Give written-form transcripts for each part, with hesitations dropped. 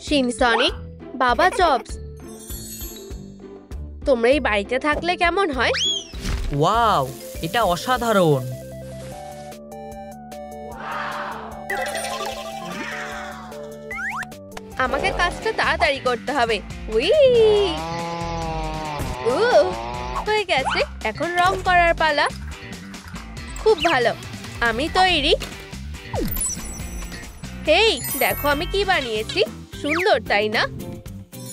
শিনসনিক, বাবা চপস, তোমরা এই বাড়িতে থাকলে কেমন হয়? ওয়াও, এটা অসাধারণ। আমাকে কাজটা তাড়াতাড়ি করতে হবে। হয়ে গেছে, এখন রং করার পালা। খুব ভালো, আমি তৈরি। হেই, দেখো আমি কি বানিয়েছি। সুন্দর তাই না?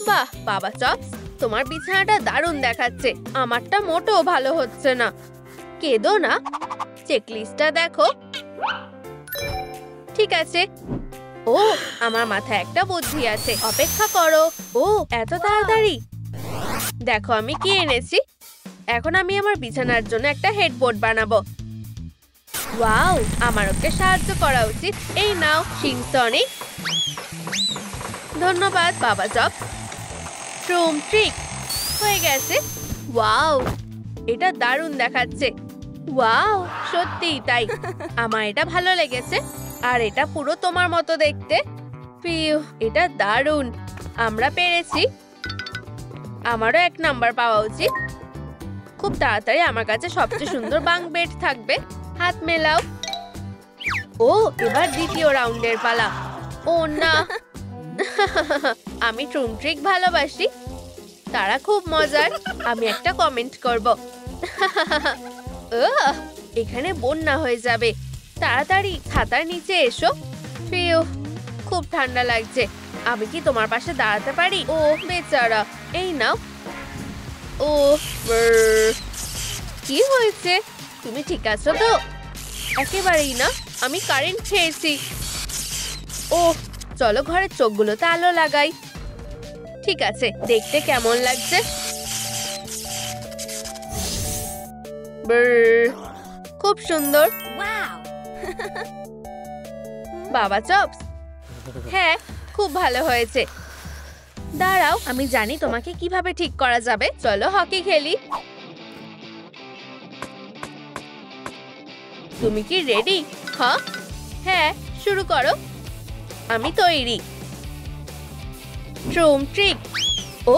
বাহ বাবা চপস, তোমার বিছানাটা দারুণ দেখাচ্ছে। আমারটা মোটেও ভালো হচ্ছে না। কেঁদো না, চেকলিস্টটা দেখো। ঠিক আছে। ও, আমার মাথায় একটা বুদ্ধি আছে, অপেক্ষা করো। ও, এত তাড়াতাড়ি? দেখো আমি কি এনেছি। এখন আমি আমার বিছানার জন্য একটা হেডবোর্ড বানাবো। ওয়াও, আমার ওকে সাহায্য করা উচিত। এই নাও শিনসনিক। ধন্যবাদ বাবা চপস। ট্রুম ট্রিক হয়ে গেছে। ওয়াও, এটা দারুণ দেখাচ্ছে। ওয়াও, সত্যিই তাই। আমার এটা ভালো লেগেছে। আর এটা পুরো তোমার মতো দেখতে। ফিউ, এটা দারুণ। আমরা পেরেছি। আমারও 1 নাম্বার পাওয়া উচিত। খুব তাড়াতাড়ি আমার কাছে সবচেয়ে সুন্দর বাঙ্ক বেড থাকবে। হাত মেলাও। ও, এবার দ্বিতীয় রাউন্ডের পালা। ও না, আমি ট্রুম ট্রিক ভালোবাসি। তারা খুব মজার। আমি একটা কমেন্ট করব। এখানে বন্যা হয়ে যাবে। তাড়াতাড়ি ছাতার নিচে এসো। ফিউ, খুব ঠান্ডা লাগছে। আমি কি তোমার পাশে দাঁড়াতে পারি? ও বেচারা, এই নাও। ও, কি হয়েছে? তুমি ঠিক আছো তো? একেবারেই না, আমি কারেন্ট খেয়েছি। ও, চলো ঘরের চোখগুলোতে আলো লাগাই। ঠিক আছে, দেখতে কেমন লাগছে? খুব সুন্দর। বাবা চপস, হ্যাঁ, খুব ভালো হয়েছে। দাঁড়াও, আমি জানি তোমাকে কিভাবে ঠিক করা যাবে। চলো হকি খেলি। তুমি কি রেডি? হ্যাঁ, শুরু করো। আমি তৈরি। ট্রুম ট্রিক। ও,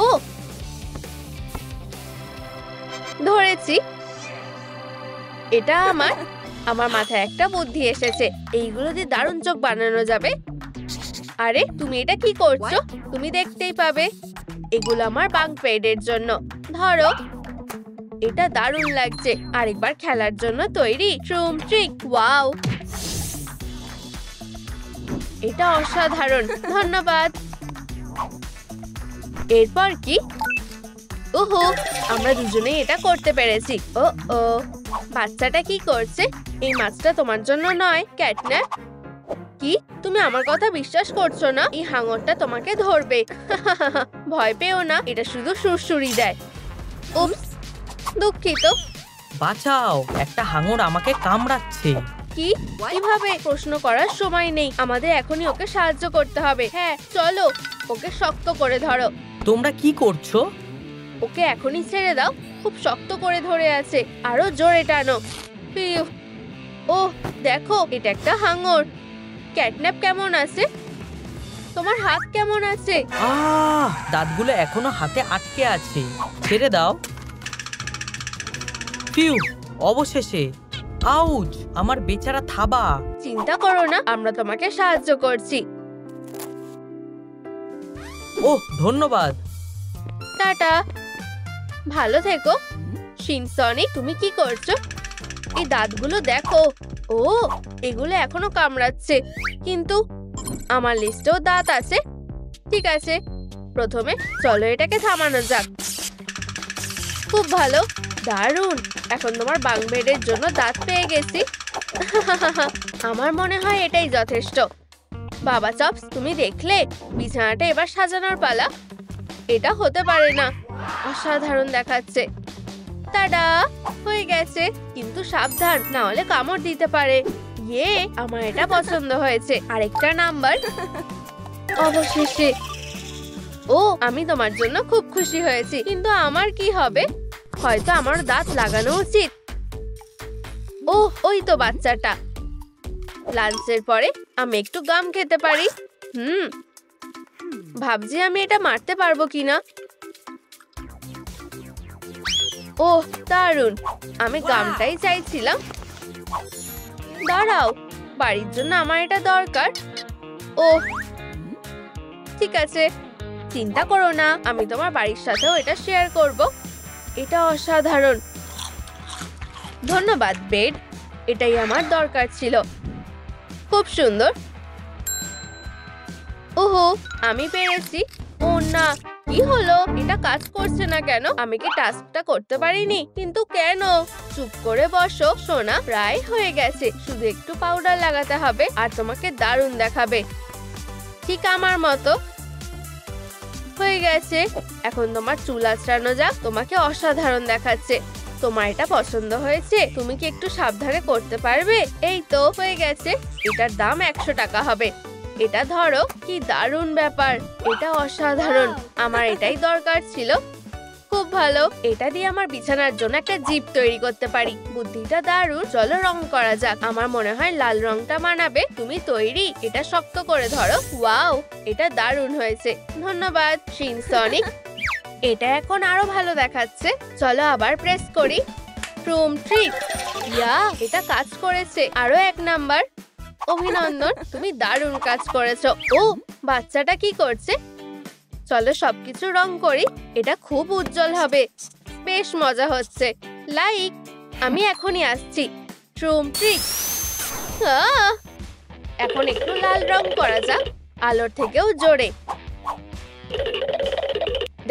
ধরেছি। এটা আমার মাথায় একটা বুদ্ধি এসেছে। এইগুলো দিয়ে দারুণ চোখ বানানো যাবে। আরে, তুমি এটা কি করছো? তুমি দেখতেই পাবে। এগুলো আমার বাঙ্ক বেডের জন্য। ধরো, এটা দারুণ লাগছে। আরেকবার খেলার জন্য তৈরি? ট্রুম ট্রিক। ওয়াও, এটা অসাধারণ। ধন্যবাদ। এরপর কি? ওহো, আমরা দুজনেই এটা করতে পেরেছি। ও ও, বাচ্চাটা কি করছে? এই মাছটা তোমার জন্য নয়, ক্যাটন্যাপ। কি, তুমি আমার কথা বিশ্বাস করছো না? এই হাঙরটা তোমাকে ধরবে। ভয় পেও না, এটা শুধু সুড়সুড়ি দেয়। উপস, দুঃখিত। বাঁচাও, একটা হাঙর আমাকে কামড়াচ্ছে। কি, কিভাবে? প্রশ্ন করার সময় নেই। আমাদের এখনই ওকে সাহায্য করতে হবে। হ্যাঁ, চলো, ওকে শক্ত করে ধরো। তোমরা কি করছো? ওকে এখনই ছেড়ে দাও। খুব শক্ত করে ধরে আছে। আরো জোরে টানো। ও দেখো, এটা একটা হাঙর। ক্যাটন্যাপ কেমন আছে? তোমার হাত কেমন আছে? দাঁতগুলো এখনো হাতে আটকে আছে। ছেড়ে দাও। ফিউ, অবশেষে। আউচ, আমার বেচারা থাবা। চিন্তা করো না, আমরা তোমাকে সাহায্য করছি। ওহ, ধন্যবাদ। টাটা, ভালো থেকো। শিনসনিক, তুমি কি করছো? এই দাঁতগুলো দেখো। ও, এগুলো এখনো কামড়াচ্ছে। কিন্তু আমার লিস্টেও দাঁত আছে। ঠিক আছে, প্রথমে চলো এটাকে থামানো যাক। খুব ভালো, দারুণ। এখন তোমার বাঙ্ক বেডের জন্য দাঁত পেয়ে গেছি। আমার মনে হয় এটাই যথেষ্ট। বাবা চপস, তুমি দেখলে? বিছানাটা এবার সাজানোর পালা। এটা হতে পারে না, অসাধারণ দেখাচ্ছে। টাডা, হয়ে গেছে। কিন্তু সাবধান, না হলে কামড় দিতে পারে। ইয়ে, আমার এটা পছন্দ হয়েছে। আরেকটা নাম্বার অবশেষে। ও, আমি তোমার জন্য খুব খুশি হয়েছি। কিন্তু আমার কি হবে? হয়তো আমার দাঁত লাগানো উচিত। ও, ওই তো বাচ্চাটা। লাঞ্চের পরে আমি একটু গাম খেতে পারি। ভাবছি আমি এটা মারতে পারবো কিনা। ওহ দারুণ, আমি গামটাই চাইছিলাম। দাঁড়াও, বাড়ির জন্য আমার এটা দরকার। ওহ ঠিক আছে, চিন্তা করো না, আমি তোমার বাড়ির সাথেও এটা শেয়ার করব। এটা অসাধারণ, ধন্যবাদ বেড, এটাই আমার দরকার ছিল। খুব সুন্দর। ওহো, আমি পেরেছি। ও না, কি হলো? এটা কাজ করছে না কেন? আমি কি টাস্কটা করতে পারিনি? কিন্তু কেন? চুপ করে বসো সোনা, প্রায় হয়ে গেছে, শুধু একটু পাউডার লাগাতে হবে আর তোমাকে দারুণ দেখাবে, ঠিক আমার মতো। হয়ে গেছে, এখন তোমার চুল আঁচড়ানো যাক, তোমাকে অসাধারণ দেখাচ্ছে। তোমার এটা পছন্দ হয়েছে? তুমি কি একটু সাবধানে করতে পারবে? এই তো হয়ে গেছে, এটার দাম 100 টাকা হবে। এটা ধরো, কি দারুণ ব্যাপার, এটা অসাধারণ, আমার এটাই দরকার ছিল। খুব ভালো, এটা দিয়ে আমার বিছানার জন্য একটা জিপ তৈরি করতে পারি। বুদ্ধিটা দারুণ, চলো রং করা যাক। আমার মনে হয় লাল রংটা মানাবে। তুমি তৈরি? এটা শক্ত করে ধরো। ওয়াও, এটা দারুণ হয়েছে, ধন্যবাদ সিনসনিক। এটা এখন আরো ভালো দেখাচ্ছে। চলো আবার প্রেস করি। রুম ট্রিক, ইয়া, এটা কাজ করেছে। আরো 1 নাম্বার। অভিনন্দন, তুমি দারুণ কাজ করেছো। ও, বাচ্চাটা কি করছে? চলো সবকিছু রং করি, এটা খুব উজ্জ্বল হবে। বেশ মজা হচ্ছে, লাইক। আমি এখনই আসছি। রুম ট্রিক, এখন একটু লাল রং করা যাক, আলোর থেকেও জোরে।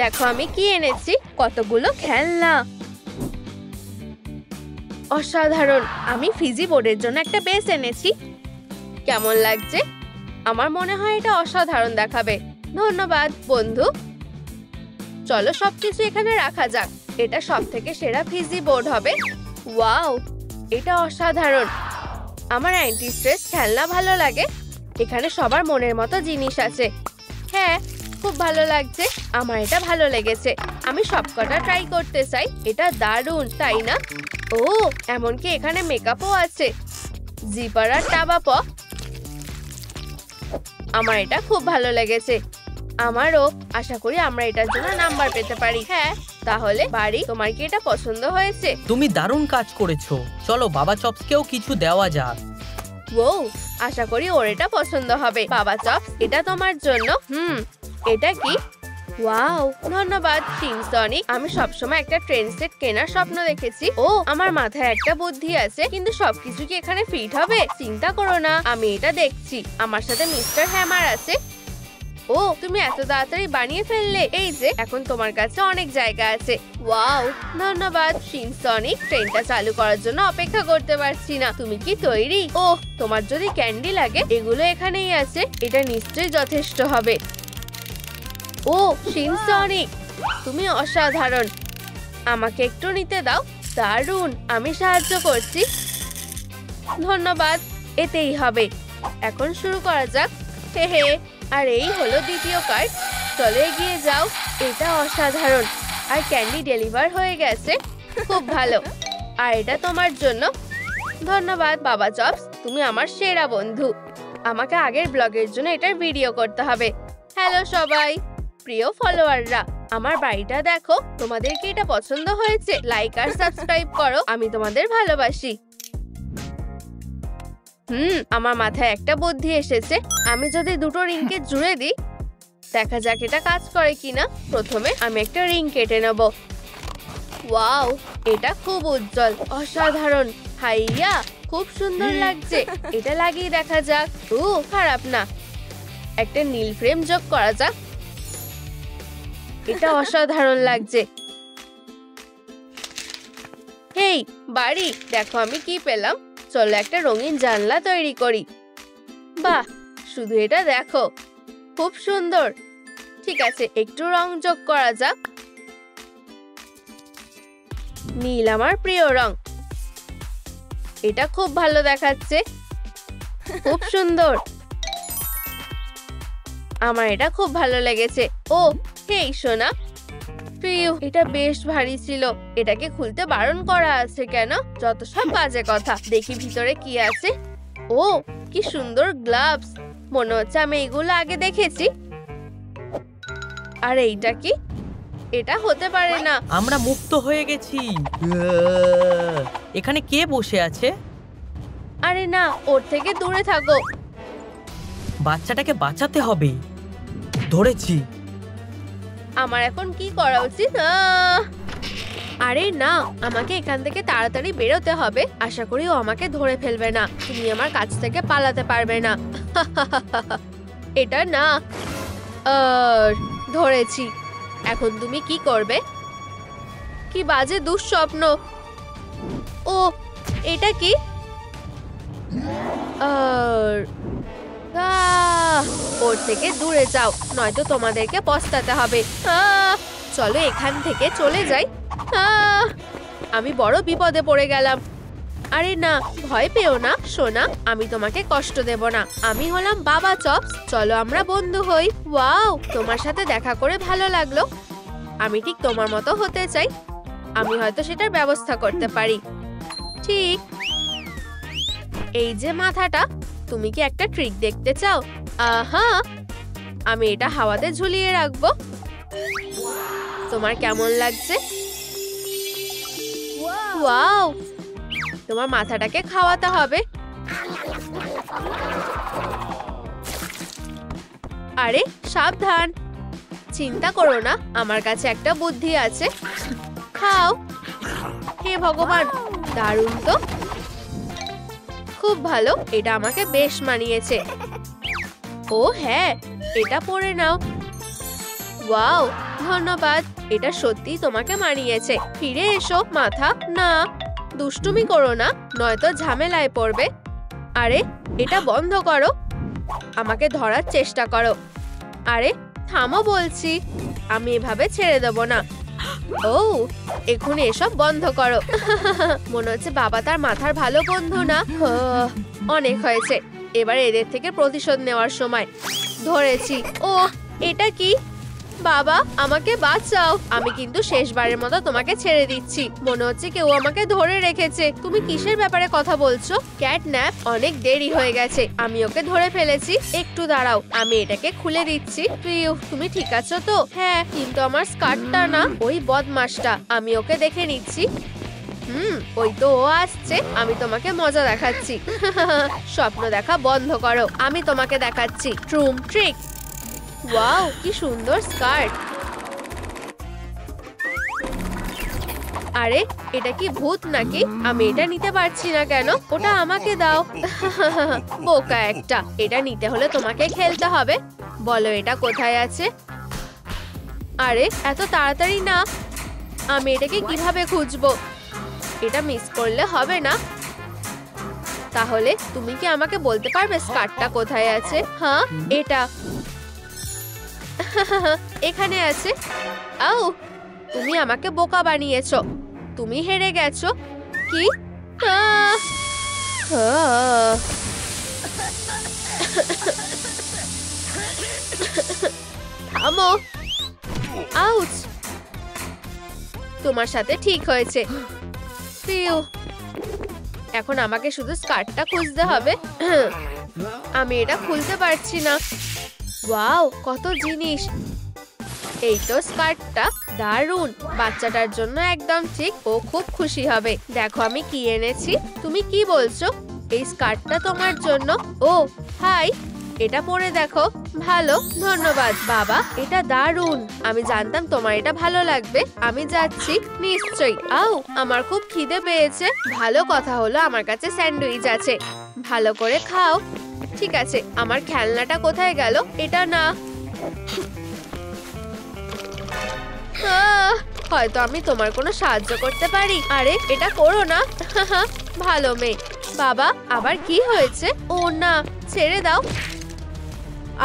দেখো আমি কি এনেছি, কতগুলো খেলনা। অসাধারণ, আমি ফিজি বোর্ডের জন্য একটা বেস এনেছি। কেমন লাগছে? আমার মনে হয় এটা অসাধারণ দেখাবে। ধন্যবাদ বন্ধু। চলো সবকিছু এখানে রাখা যাক, এটা সবথেকে সেরা ফিজি বোর্ড হবে। ওয়াও, এটা অসাধারণ। আমার অ্যান্টি স্ট্রেস খেলনা ভালো লাগে। এখানে সবার মনের মতো জিনিস আছে। হ্যাঁ, খুব ভালো লাগছে, আমার এটা ভালো লেগেছে। আমি সবকটা ট্রাই করতে চাই, এটা দারুণ, তাই না? ও, এমনকি এখানে মেকআপও আছে। জিপার আর টাবাপ, আমার এটা খুব ভালো লেগেছে। আমারও। আশা করি আমরা এটার জন্য নাম্বার পেতে পারি। হ্যাঁ, তাহলে বাড়ি, তোমার কি এটা পছন্দ হয়েছে? তুমি দারুণ কাজ করেছো, চলো বাবা চপসকেও কিছু দেওয়া যাক। ও, আশা করি ওর এটা পছন্দ হবে। বাবা চপস, এটা তোমার জন্য। এটা কি? ওয়াও, ধন্যবাদ সিনসনিক। আমি সবসময় একটা ট্রেন সেট কেনার স্বপ্ন দেখেছি। ও, আমার মাথায় একটা বুদ্ধি আছে, কিন্তু সবকিছু কি এখানে ফিট হবে? চিন্তা করো না, আমি এটা দেখছি। আমার সাথে মিস্টার হ্যামার আছে। ও, তুমি এত তাড়াতাড়ি বানিয়ে ফেললে। এই যে, এখন তোমার কাছে অনেক জায়গা আছে। ওয়াও, ধন্যবাদ সিনসনিক। ট্রেনটা চালু করার জন্য অপেক্ষা করতে পারছি না। তুমি কি তৈরি? ও, তোমার যদি ক্যান্ডি লাগে, এগুলো এখানেই আছে, এটা নিশ্চয়ই যথেষ্ট হবে। ও সিনসনিক, তুমি অসাধারণ, আমাকে একটু নিতে দাও। দারুণ, আমি সাহায্য করছি। ধন্যবাদ, এতেই হবে। এখন শুরু করা যাক। হে হে, আর এই হলো দ্বিতীয় কার্ড। চলে এগিয়ে যাও, এটা অসাধারণ। আর ক্যান্ডি ডেলিভার হয়ে গেছে, খুব ভালো। আর এটা তোমার জন্য। ধন্যবাদ বাবা চপস, তুমি আমার সেরা বন্ধু। আমাকে আগের ব্লগের জন্য এটার ভিডিও করতে হবে। হ্যালো সবাই, প্রিয় ফলোয়াররা, আমার বাড়িটা দেখো। তোমাদের কি এটা পছন্দ হয়েছে? লাইক আর সাবস্ক্রাইব করো, আমি তোমাদের ভালোবাসি। আমার মাথায় একটা বুদ্ধি এসেছে। আমি যদি দুটো রিংকে জুড়ে দিই, দেখা যাক এটা কাজ করে কিনা। প্রথমে আমি একটা রিং কেটে নেব। ওয়াও, এটা খুব উজ্জ্বল, অসাধারণ। হাইয়া, খুব সুন্দর লাগছে। এটা লাগিয়ে দেখা যাক। ও, খারাপ না। একটা নীল ফ্রেম যোগ করা যাক। এটা অসাধারণ লাগছে। হেই বাড়ি, দেখো আমি কি পেলাম। চলো একটা রঙিন জানলা তৈরি করি। বাহ, শুধু এটা দেখো, খুব সুন্দর। ঠিক আছে, একটু রং যোগ করা যাক। নীল আমার প্রিয় রং, এটা খুব ভালো দেখাচ্ছে, খুব সুন্দর। আমার এটা খুব ভালো লেগেছে। ও হেই সোনা, প্রিয়, এটা বেশ ভারী ছিল। এটাকে খুলতে বারণ করা আছে কেন? যত সব বাজে কথা। দেখি ভিতরে কি আছে। ও, কি সুন্দর গ্লাভস, মনে হচ্ছে আমি এগুলো আগে দেখেছি। আর এইটা কি? এটা হতে পারে না। আমরা মুক্ত হয়ে গেছি। এখানে কে বসে আছে? আরে না, ওর থেকে দূরে থাকো। বাচ্চাটাকে বাঁচাতে হবে। ধরেছি। আমার এখন কি করা উচিত? আরে না, আমাকে এখান থেকে তাড়াতাড়ি বেরোতে হবে। আশা করি ও আমাকে ধরে ফেলবে না। তুমি আমার কাছ থেকে পালাতে পারবে না। এটা না। ধরেছি। এখন তুমি কি করবে? কি বাজে দুঃস্বপ্ন। ও, এটা কি? ওর থেকে দূরে যাও, নয়তো তোমাদেরকে পস্তাতে হবে। চলো এখান থেকে চলে যাই। আমি বড় বিপদে পড়ে গেলাম। আরে না, ভয় পেও না সোনা, আমি তোমাকে কষ্ট দেব না। আমি হলাম বাবা চপস। চলো আমরা বন্ধু হই। ওয়াও, তোমার সাথে দেখা করে ভালো লাগলো। আমি ঠিক তোমার মতো হতে চাই। আমি হয়তো সেটার ব্যবস্থা করতে পারি। ঠিক। এই যে মাথাটা, তুমি কি একটা ট্রিক দেখতে চাও? আহা, আমি এটা হাওয়াতে ঝুলিয়ে রাখবো। তোমার কেমন লাগছে? ওয়াও, তোমার মাথাটাকে খাওয়াতে হবে। আরে সাবধান, চিন্তা করো না, আমার কাছে একটা বুদ্ধি আছে। খাও। হে ভগবান, দারুণ তো। খুব ভালো, এটা আমাকে বেশ মানিয়েছে। ও হ্যাঁ, এটা পরে নাও। ওয়াও, ধন্যবাদ। এটা সত্যি তোমাকে মানিয়েছে। ফিরে এসো মাথা। না, দুষ্টুমি করো না, নয়তো ঝামেলায় পড়বে। আরে এটা বন্ধ করো। আমাকে ধরার চেষ্টা করো। আরে থামো বলছি। আমি এভাবে ছেড়ে দেব না। ও, এখনই এসব বন্ধ করো। মনে হচ্ছে বাবা তার মাথার ভালো বন্ধু না। অনেক হয়েছে, এবার এদের থেকে প্রতিশোধ নেওয়ার সময়। ধরেছি। ও, এটা কি? বাবা আমাকে বাঁচাও। আমি কিন্তু শেষবারের মতো তোমাকে ছেড়ে দিচ্ছি। মনে হচ্ছে কেউ আমাকে ধরে রেখেছে। তুমি কিসের ব্যাপারে কথা বলছো? ক্যাটন্যাপ, অনেক দেরি হয়ে গেছে। আমি ওকে ধরে ফেলেছি। একটু দাঁড়াও, আমি এটাকে খুলে দিচ্ছি। প্রিয়, তুমি ঠিক আছো তো? হ্যাঁ, কিন্তু আমার স্কার্টটা না। ওই বদমাশটা, আমি ওকে দেখে নিচ্ছি। ওই তো ও আসছে। আমি তোমাকে মজা দেখাচ্ছি। স্বপ্ন দেখা বন্ধ করো, আমি তোমাকে দেখাচ্ছি ট্রুম ট্রিক। ওয়াও, কি সুন্দর স্কার্ট। আরে এটা কি ভূত নাকি? আমি এটা নিতে পারছি না কেন? ওটা আমাকে দাও। বোকা একটা। এটা নিতে হলে তোমাকে খেলতে হবে। বলো এটা কোথায় আছে? আরে এত তাড়াতাড়ি না। আমি এটাকে কিভাবে খুঁজবো? এটা মিস করলে হবে না। তাহলে তুমি কি আমাকে বলতে পারবে স্কার্টটা কোথায় আছে? হ্যাঁ, এটা এখানে আছে। আও, তুমি আমাকে বোকা বানিয়েছো। তুমি হেরে গেছো। কি? থামো। আউচ, তোমার সাথে ঠিক হয়েছে। এখন আমাকে শুধু স্কার্টটা খুঁজতে হবে। আমি এটা খুলতে পারছি না। ওয়াও, কত জিনিস। এই তো স্কার্টটা, দারুণ। বাচ্চাটার জন্য একদম ঠিক। ও খুব খুশি হবে। দেখো আমি কি এনেছি। তুমি কি বলছো? এই স্কার্টটা তোমার জন্য। ও হাই, এটা পরে দেখো। ভালো, ধন্যবাদ বাবা। এটা দারুণ। আমি জানতাম তোমার এটা ভালো লাগবে। আমি যাচ্ছি। নিশ্চয়ই। আও, আমার খুব খিদে পেয়েছে। ভালো কথা হলো আমার কাছে স্যান্ডউইচ আছে। ভালো করে খাও। ঠিক আছে, আমার খেলনাটা কোথায় গেল? এটা না। হয়তো আমি তোমার কোনো সাহায্য করতে পারি। আরে এটা করো না। ভালো মেয়ে। বাবা, আবার কি হয়েছে? ও না, ছেড়ে দাও।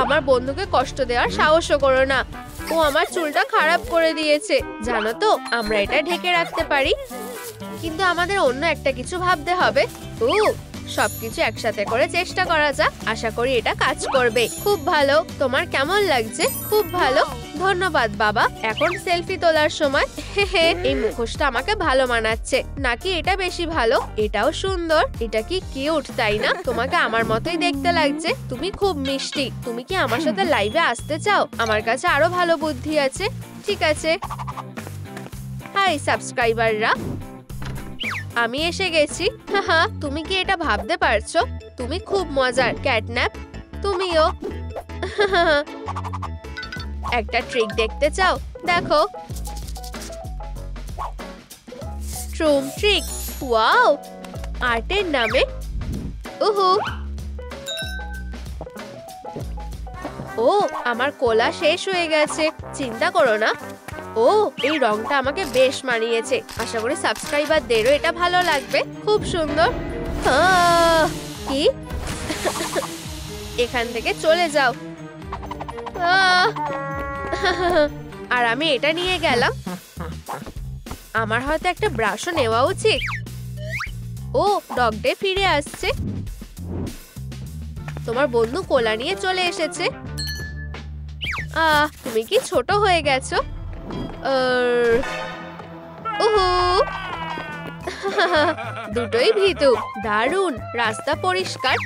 আমার বন্ধুকে কষ্ট দেওয়ার সাহসও করো না। ও আমার চুলটা খারাপ করে দিয়েছে। জানো তো, আমরা এটা ঢেকে রাখতে পারি, কিন্তু আমাদের অন্য একটা কিছু ভাবতে হবে। ও, সবকিছু একসাথে করে চেষ্টা করা যাক, আশা করি এটা কাজ করবে। খুব ভালো, তোমার কেমন লাগছে? খুব ভালো, ধন্যবাদ বাবা। এখন সেলফি তোলার সময়। এই মুখোশটা আমাকে ভালো মানাচ্ছে, নাকি এটা বেশি ভালো? এটাও সুন্দর, এটা কি কিউট তাই না? তোমাকে আমার মতোই দেখতে লাগছে, তুমি খুব মিষ্টি। তুমি কি আমার সাথে লাইভে আসতে চাও? আমার কাছে আরো ভালো বুদ্ধি আছে। ঠিক আছে। হাই সাবস্ক্রাইবাররা, আমি এসে গেছি। হাহা, তুমি কি এটা ভাবতে পারছো? তুমি খুব মজার ক্যাটন্যাপ, তুমিও। একটা ট্রিক দেখতে চাও? দেখো, ট্রুম ট্রিক। ওয়াও, আর্টের নামে। উহু, ও আমার কোলা শেষ হয়ে গেছে, চিন্তা করো না। ও, এই রংটা আমাকে বেশ মানিয়েছে, আশা করি সাবস্ক্রাইবারদেরও এটা ভালো লাগবে। খুব সুন্দর। কি? এখান থেকে চলে যাও। আর আমি এটা নিয়ে গেলাম। আমার হয়তো একটা ব্রাশও নেওয়া উচিত। ও, ডগ ডে ফিরে আসছে। তোমার বন্ধু কোলা নিয়ে চলে এসেছে। তুমি কি ছোট হয়ে গেছো? দুটোই ভীতু। দারুণ, রাস্তা পরিষ্কার।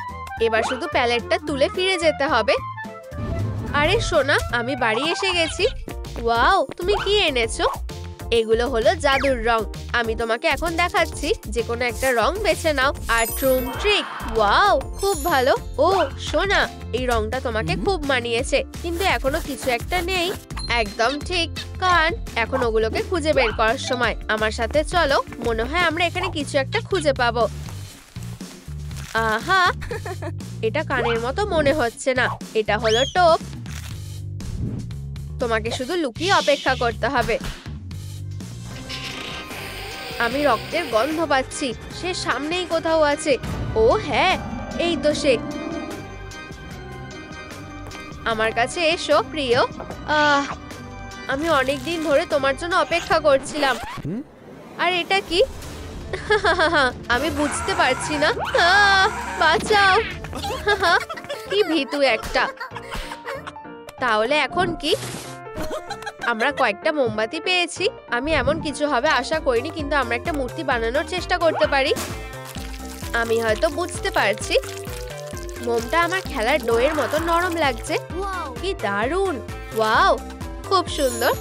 এবার শুধু প্যালেটটা তুলে ফিরে যেতে হবে। আরে সোনা, আমি বাড়ি এসে গেছি। ওয়াও, তুমি কি এনেছো? এগুলো হলো জাদুর রং। আমি তোমাকে এখন দেখাচ্ছি, যে কোনো একটা রং বেছে নাও। আর ট্রুম ট্রিক। ওয়াও, খুব ভালো। ও সোনা, এই রংটা তোমাকে খুব মানিয়েছে, কিন্তু এখনো কিছু একটা নেই। একদম ঠিক, কান। এখন ওগুলোকে খুঁজে বের করার সময়। আমার সাথে চলো, মনে হয় আমরা এখানে কিছু একটা খুঁজে পাবো। আহা, এটা কানের মতো মনে হচ্ছে না। এটা হলো টোপ। তোমাকে শুধু লুকিয়ে অপেক্ষা করতে হবে। আমি রক্তের গন্ধ পাচ্ছি, সে সামনেই কোথাও আছে। ও হ্যাঁ, এই তো সে। আমার কাছে এসো প্রিয়। আমি অনেক দিন ধরে তোমার জন্য অপেক্ষা করছিলাম। আর এটা কি? আমি বুঝতে পারছি না। বাঁচাও। কি ভীতু একটা। তাহলে এখন কি? আমরা কয়েকটা মোমবাতি পেয়েছি। আমি এমন কিছু হবে আশা করিনি, কিন্তু আমরা একটা মূর্তি বানানোর চেষ্টা করতে পারি। আমি হয়তো বুঝতে পারছি। মোমটা আমার খেলার ডোয়ের মতো নরম লাগছে। কি দারুণ। ওয়াও, খুব সুন্দর।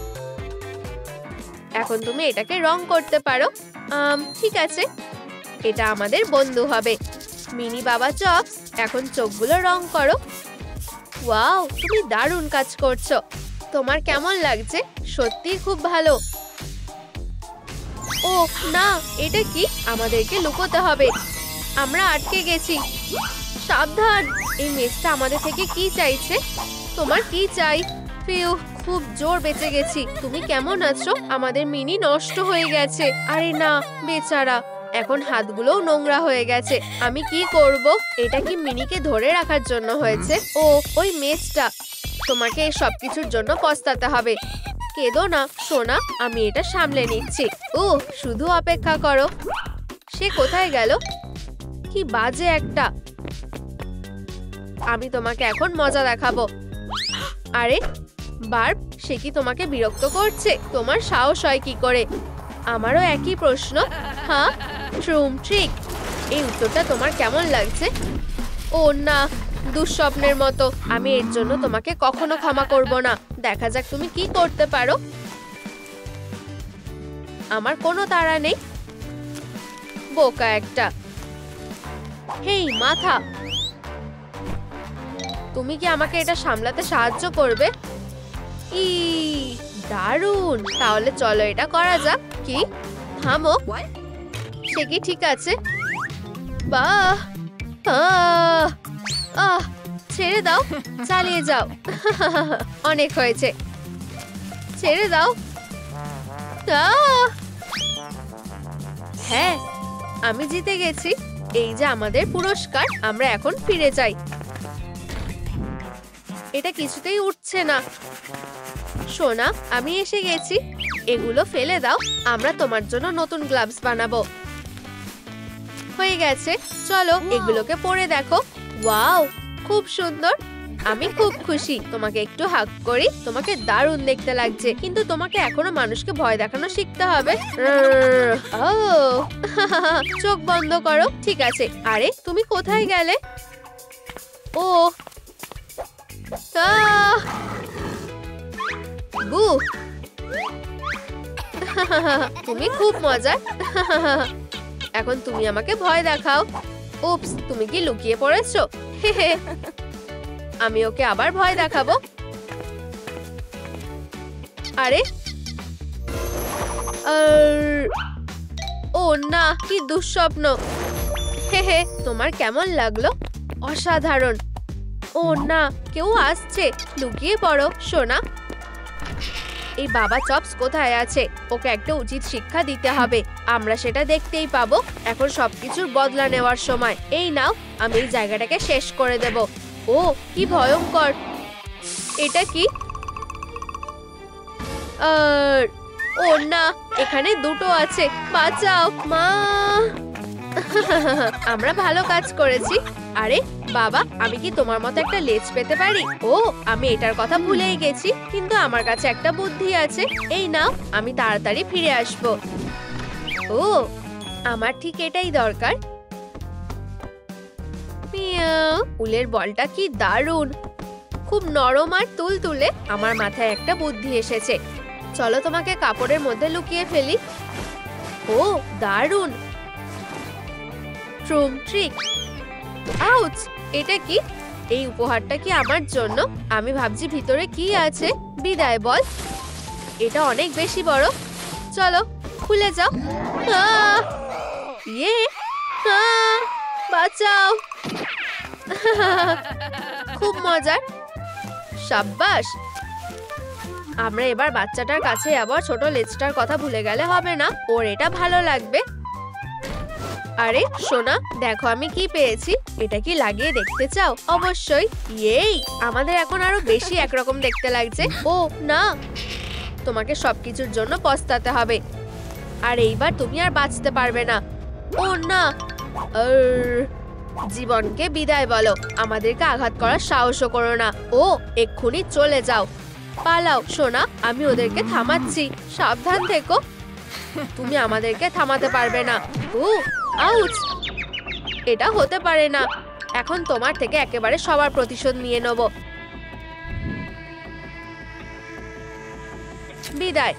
এখন তুমি এটাকে রং করতে পারো। ঠিক আছে, এটা আমাদের বন্ধু হবে। মিনি বাবা চপস, এখন চোখগুলো রং করো। ওয়াও, তুমি দারুণ কাজ করছো। তোমার কেমন লাগছে? সত্যি খুব ভালো। ও না, এটা কি? আমাদেরকে লুকোতে হবে। আমরা আটকে গেছি। সাবধান, এই মেসটা আমাদের থেকে কি চাইছে? তোমার কি চাই? ফিউ, খুব জোর বেঁচে গেছি। তুমি কেমন আছো? আমাদের মিনি নষ্ট হয়ে গেছে। আরে না, বেচারা। এখন হাতগুলোও নোংরা হয়ে গেছে। আমি কি করব? এটা কি মিনিকে ধরে রাখার জন্য হয়েছে? ও, ওই মেসটা। তোমাকে এই সবকিছুর জন্য পস্তাতে হবে। কেঁদো না সোনা, আমি এটা সামলে নিচ্ছি। ও, শুধু অপেক্ষা করো। সে কোথায় গেল? কি বাজে একটা। আমি তোমাকে এখন মজা দেখাবো। আরে বার্ব, সে কি তোমাকে বিরক্ত করছে? তোমার সাহস হয় কি করে? আমারও একই প্রশ্ন। হ্যাঁ, ট্রুম ট্রিক। এই উত্তরটা তোমার কেমন লাগছে? ও না, দুঃস্বপ্নের মতো। আমি এর জন্য তোমাকে কখনো ক্ষমা করব না। দেখা যাক তুমি কি করতে পারো। আমার কোনো তাড়া নেই। বোকা একটা। হেই মাথা, তুমি কি আমাকে এটা সামলাতে সাহায্য করবে? ই দারুণ। তাহলে চলো এটা করা যাক। কি? থামো। সে কি ঠিক আছে? বাহ, ছেড়ে দাও, চালিয়ে যাও। অনেক হয়েছে, ছেড়ে দাও। হ্যাঁ, আমি জিতে গেছি। এই যে আমাদের পুরস্কার। আমরা এখন ফিরে যাই। এটা কিছুতেই উঠছে না। সোনা, আমি এসে গেছি। এগুলো ফেলে দাও, আমরা তোমার জন্য নতুন গ্লাভস বানাবো। হয়ে গেছে, চলো এগুলোকে পরে দেখো। ওয়াও, খুব সুন্দর। আমি খুব খুশি। তোমাকে একটু হাগ করি। তোমাকে দারুণ দেখতে লাগছে, কিন্তু তোমাকে এখনো মানুষকে ভয় দেখানো শিখতে হবে। ও চোখ বন্ধ করো। ঠিক আছে। আরে তুমি কোথায় গেলে? ও বু তুমি খুব মজার। এখন তুমি আমাকে ভয় দেখাও। উপস, তুমি কি লুকিয়ে পড়েছো? আমি ওকে আবার ভয় দেখাবো। আরে ও না, কি দুঃস্বপ্ন। হে, তোমার কেমন লাগলো? অসাধারণ। ও না, কেউ আসছে। লুকিয়ে পড়ো সোনা। এই বাবা চপস কোথায় আছে? ওকে একটা উচিত শিক্ষা দিতে হবে। আমরা সেটা দেখতেই পাবো। এখন সবকিছুর বদলা নেওয়ার সময়। এই নাও, আমি এই জায়গাটাকে শেষ করে দেব। ও কি ভয়ঙ্কর। এটা কি? ও না, এখানে দুটো আছে। বাঁচাও মা। আমরা ভালো কাজ করেছি। আরে বাবা, আমি কি তোমার মতো একটা লেজ পেতে পারি? ও, আমি এটার কথা ভুলেই গেছি, কিন্তু আমার কাছে একটা বুদ্ধি আছে। এই নাও, আমি তাড়াতাড়ি ফিরে আসব। ও, আমার ঠিক এটাই দরকার। উলের বলটা কি দারুণ, খুব নরম আর তুলতুলে। আমার মাথায় একটা বুদ্ধি এসেছে। চলো তোমাকে কাপড়ের মধ্যে লুকিয়ে ফেলি। ও দারুণ। ট্রুম ট্রিক। আউচ, এটা কি? এই উপহারটা কি আমার জন্য? আমি ভাবছি ভিতরে কি আছে। বিদায় বল। এটা অনেক বেশি বড়। চলো খুলে যাও। ইয়ে, বাঁচাও। খুব মজার। সাব্বাস। আমরা এবার বাচ্চাটার কাছে আবার ছোট লেজটার কথা ভুলে গেলে হবে না। ওর এটা ভালো লাগবে। আরে সোনা, দেখো আমি কি পেয়েছি। এটা কি লাগিয়ে দেখতে চাও? অবশ্যই। ইয়েই, আমাদের এখন আরো বেশি একরকম দেখতে লাগছে। ও না, তোমাকে সবকিছুর জন্য পস্তাতে হবে। আর এইবার তুমি আর বাঁচতে পারবে না। ও না, জীবনকে বিদায় বলো। আমাদেরকে আঘাত করার সাহসও করো না। ও এক্ষুনি চলে যাও। পালাও সোনা, আমি ওদেরকে থামাচ্ছি। সাবধান থেকো। তুমি আমাদেরকে থামাতে পারবে না। আউচ, এটা হতে পারে না। এখন তোমার থেকে একেবারে সবার প্রতিশোধ নিয়ে নেব। বিদায়।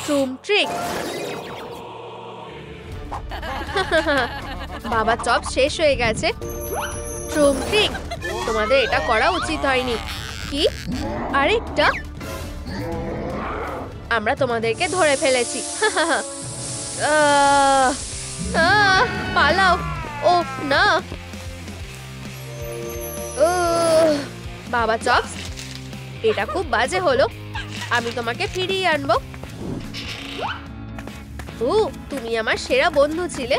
ট্রুম ট্রিক। বাবা চপ শেষ হয়ে গেছে। ট্রুম ট্রিক, তোমাদের এটা করা উচিত হয়নি। কি? আরেকটা? আমরা তোমাদেরকে ধরে ফেলেছি। পালাও। ও না, বাবা চপস, এটা খুব বাজে হলো। আমি তোমাকে ফিরিয়ে আনবো। তুমি আমার সেরা বন্ধু ছিলে।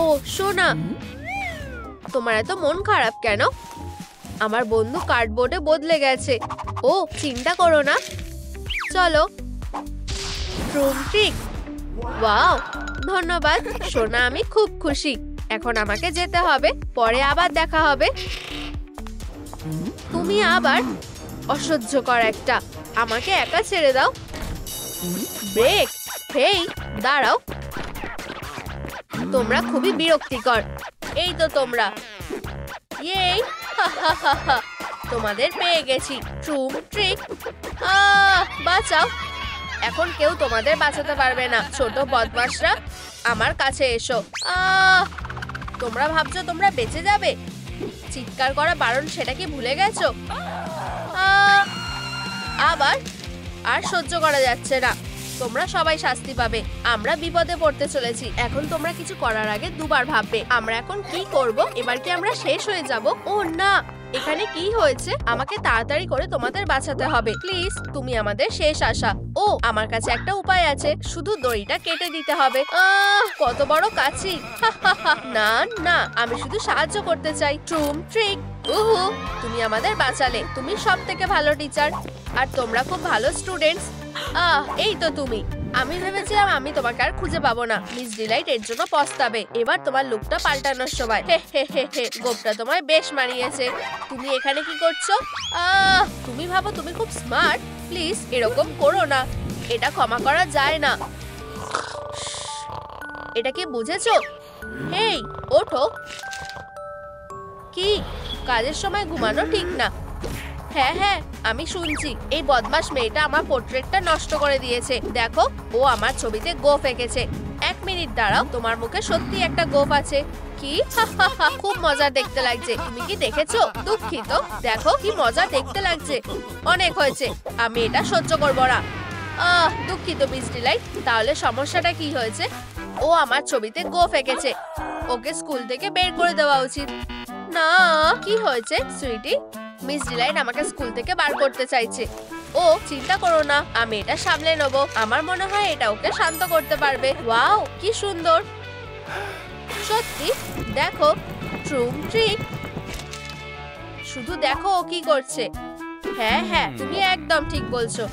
ও সোনা, তোমার এত মন খারাপ কেন? আমার বন্ধু কার্ডবোর্ডে বদলে গেছে। ও চিন্তা করো না, চলো। ট্রুম ট্রিক। ওয়াও, ধন্যবাদ সোনা, আমি খুব খুশি। এখন আমাকে যেতে হবে, পরে আবার দেখা হবে। তুমি আবার? অসহ্যকর একটা। আমাকে একা ছেড়ে দাও। ব্রেক। হেই দাঁড়াও, তোমরা খুবই বিরক্তিকর। এই তো তোমরা। ইয়েই, তোমাদের পেয়ে গেছি। ট্রুম ট্রিক। বাঁচাও। এখন কেউ তোমাদের বাঁচাতে পারবে না। ছোট বদমাশরা, আমার কাছে এসো। তোমরা ভাবছো তোমরা বেঁচে যাবে? চিৎকার করা বারণ, সেটা কি ভুলে গেছো? আবার? আর সহ্য করা যাচ্ছে না। তোমরা সবাই শাস্তি পাবে। আমরা বিপদে পড়তে চলেছি। এখন তোমরা কিছু করার আগে দুবার ভাববে। আমরা এখন কি করব? এবার কি আমরা শেষ হয়ে যাব? ও না, এখানে কি হয়েছে? আমাকে তাড়াতাড়ি করে তোমাদের বাঁচাতে হবে। প্লিজ, তুমি আমাদের শেষ আশা। ও, আমার কাছে একটা উপায় আছে। শুধু দড়িটা কেটে দিতে হবে। কত বড় কাছি। না না, আমি শুধু সাহায্য করতে চাই। ট্রুম ট্রিক। তুমি আমাদের বাঁচালে। তুমি সব থেকে ভালো টিচার। আর তোমরা খুব ভালো স্টুডেন্টস। এই তো তুমি। আমি ভেবেছিলাম আমি তোমাকে আর খুঁজে পাবো না। মিস ডিলাইট এর জন্য পস্তাবে। এবার তোমার লুকটা পাল্টানোর সময়। হে হে হে হে, গোপটা তোমায় বেশ মানিয়েছে। তুমি এখানে কি করছো? তুমি ভাবো তুমি খুব স্মার্ট? প্লিজ এরকম করো না, এটা ক্ষমা করা যায় না। এটা কি বুঝেছো? হেই, ওঠো। কি, কাজের সময় ঘুমানো ঠিক না? হ্যাঁ হ্যাঁ, আমি শুনছি। এই বদমাশ মেয়েটা আমার পোর্ট্রেটটা নষ্ট করে দিয়েছে। দেখো, ও আমার ছবিতে গোঁফ এঁকেছে। 1 মিনিট দাঁড়াও, তোমার মুখে সত্যি একটা গোঁফ আছে। কি? খুব মজা দেখতে লাগছে। তুমি কি দেখেছো? দুঃখিত। দেখো কি মজা দেখতে লাগছে। অনেক হয়েছে, আমি এটা সহ্য করবো না। দুঃখিত মিস ডিলাইট। তাহলে সমস্যাটা কি হয়েছে? ও আমার ছবিতে গোঁফ এঁকেছে। ওকে স্কুল থেকে বের করে দেওয়া উচিত। না, কি হয়েছে সুইটি? মিস ডিলাইট আমাকে স্কুল থেকে বার করতে চাইছে। ও চিন্তা করো না, আমি এটা সামলে নেব। আমার মনে হয় এটা ওকে শান্ত করতে পারবে। ওয়াও, কি সুন্দর। সত্যি, দেখো, ট্রুম ট্রিক। শুধু দেখো ও কি করছে। হ্যাঁ হ্যাঁ, তুমি একদম ঠিক বলছো।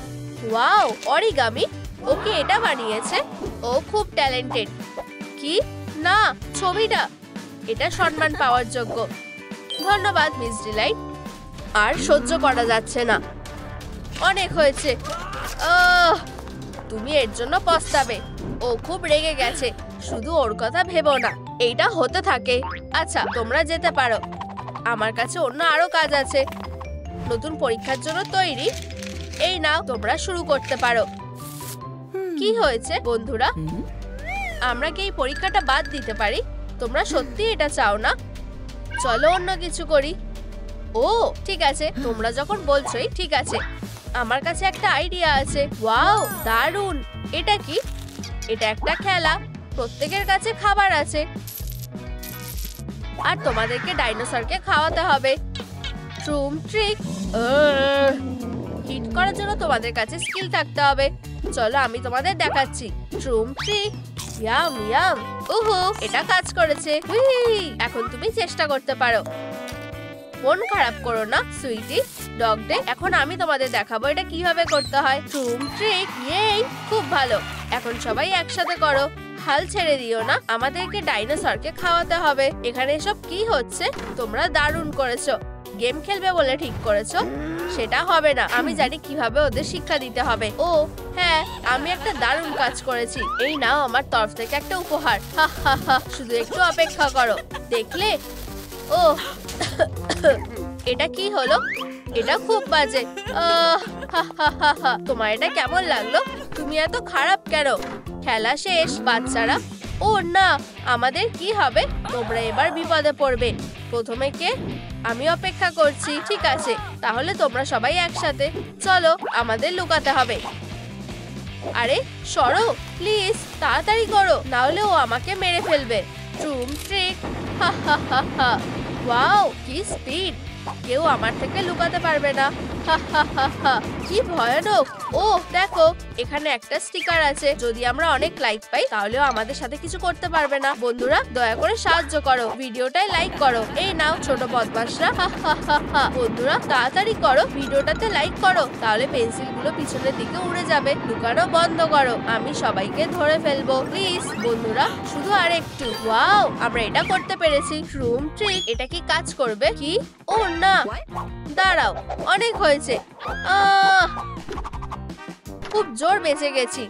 Wow, origami. ওকে এটা বানিয়েছে। ও খুব ট্যালেন্টেড। কি না, ছবিটা, এটা সম্মান পাওয়ার যোগ্য। ধন্যবাদ মিস ডিলাইট। আর সহ্য করা যাচ্ছে না, অনেক হয়েছে। তুমি এর জন্য পস্তাবে। ও খুব রেগে গেছে। শুধু ওর কথা ভেবো না, এইটা হতে থাকে। আচ্ছা, তোমরা যেতে পারো। আমার কাছে অন্য আরো কাজ আছে। নতুন পরীক্ষার জন্য তৈরি? এই নাও, তোমরা শুরু করতে পারো। কি হয়েছে বন্ধুরা? আমরা কি এই পরীক্ষাটা বাদ দিতে পারি? তোমরা সত্যি এটা চাও না? চলো অন্য কিছু করি। ও ঠিক আছে, তোমরা যখন বলছোই, ঠিক আছে। আমার কাছে একটা আইডিয়া আছে। ওয়াও, দারুণ। এটা কি? এটা একটা খেলা। প্রত্যেকের কাছে খাবার আছে, আর তোমাদেরকে ডাইনোসরকে খাওয়াতে হবে। ট্রুম ট্রিক। হিট করার জন্য তোমাদের কাছে স্কিল থাকতে হবে। চলো আমি তোমাদের দেখাচ্ছি। ট্রুম ট্রিক। Yam yam. ওহো, এটা কাজ করেছে। এখন তুমি চেষ্টা করতে পারো। মন খারাপ করো না সুইটি। ডগ ডে, এখন আমি তোমাদের দেখাবো এটা কিভাবে করতে হয়। ট্রুম ট্রিক। ইয়েই, খুব ভালো। এখন সবাই একসাথে করো। হাল ছেড়ে দিও না, আমাদেরকে ডাইনোসরকে খাওয়াতে হবে। এখানে এসব কি হচ্ছে? তোমরা দারুণ করেছো। গেম খেলবে বলে ঠিক করেছো? সেটা হবে না। আমি জানি কিভাবে ওদের শিক্ষা দিতে হবে। ও হ্যাঁ, আমি একটা দারুণ কাজ করেছি। এই নাও আমার তরফ থেকে একটা উপহার। হা হা হা, শুধু একটু অপেক্ষা করো। দেখলে? ও এটা কি হলো? এটা খুব বাজে। তোমার এটা কেমন লাগলো? তুমি এত খারাপ কেন? খেলা শেষ বাচ্চারা। ও না, আমাদের কি হবে? তোমরা এবার বিপদে পড়বে। প্রথমে কে? আমি অপেক্ষা করছি। ঠিক আছে, তাহলে তোমরা সবাই একসাথে। চলো, আমাদের লুকাতে হবে। আরে সরো প্লিজ, তাড়াতাড়ি করো, না হলে ও আমাকে মেরে ফেলবে। ট্রুম ট্রিক। হা হা হা হা। ওয়াও, কি স্পিড! কেউ আমার থেকে লুকাতে পারবে না। হা হা হা হা, কি ভয়ানক! ও দেখো, এখানে একটা স্টিকার আছে। যদি আমরা অনেক লাইক পাই, তাহলেও আমাদের সাথে কিছু করতে পারবে না। বন্ধুরা, দয়া করে সাহায্য করো, ভিডিওটায় লাইক করো। এই নাও ছোট বদমাশরা। হা হা হা হা। বন্ধুরা তাড়াতাড়ি করো, ভিডিওটাতে লাইক করো, তাহলে পেন্সিলগুলো পিছনের দিকে উড়ে যাবে। লুকানো বন্ধ করো, আমি সবাইকে ধরে ফেলবো। প্লিজ বন্ধুরা, শুধু আর একটু। ওয়াও, আমরা এটা করতে পেরেছি। ট্রুম ট্রিক। এটা কি কাজ করবে? কি? ও না, দাঁড়াও, অনেক হয়েছে। খুব জোর বেঁচে গেছি।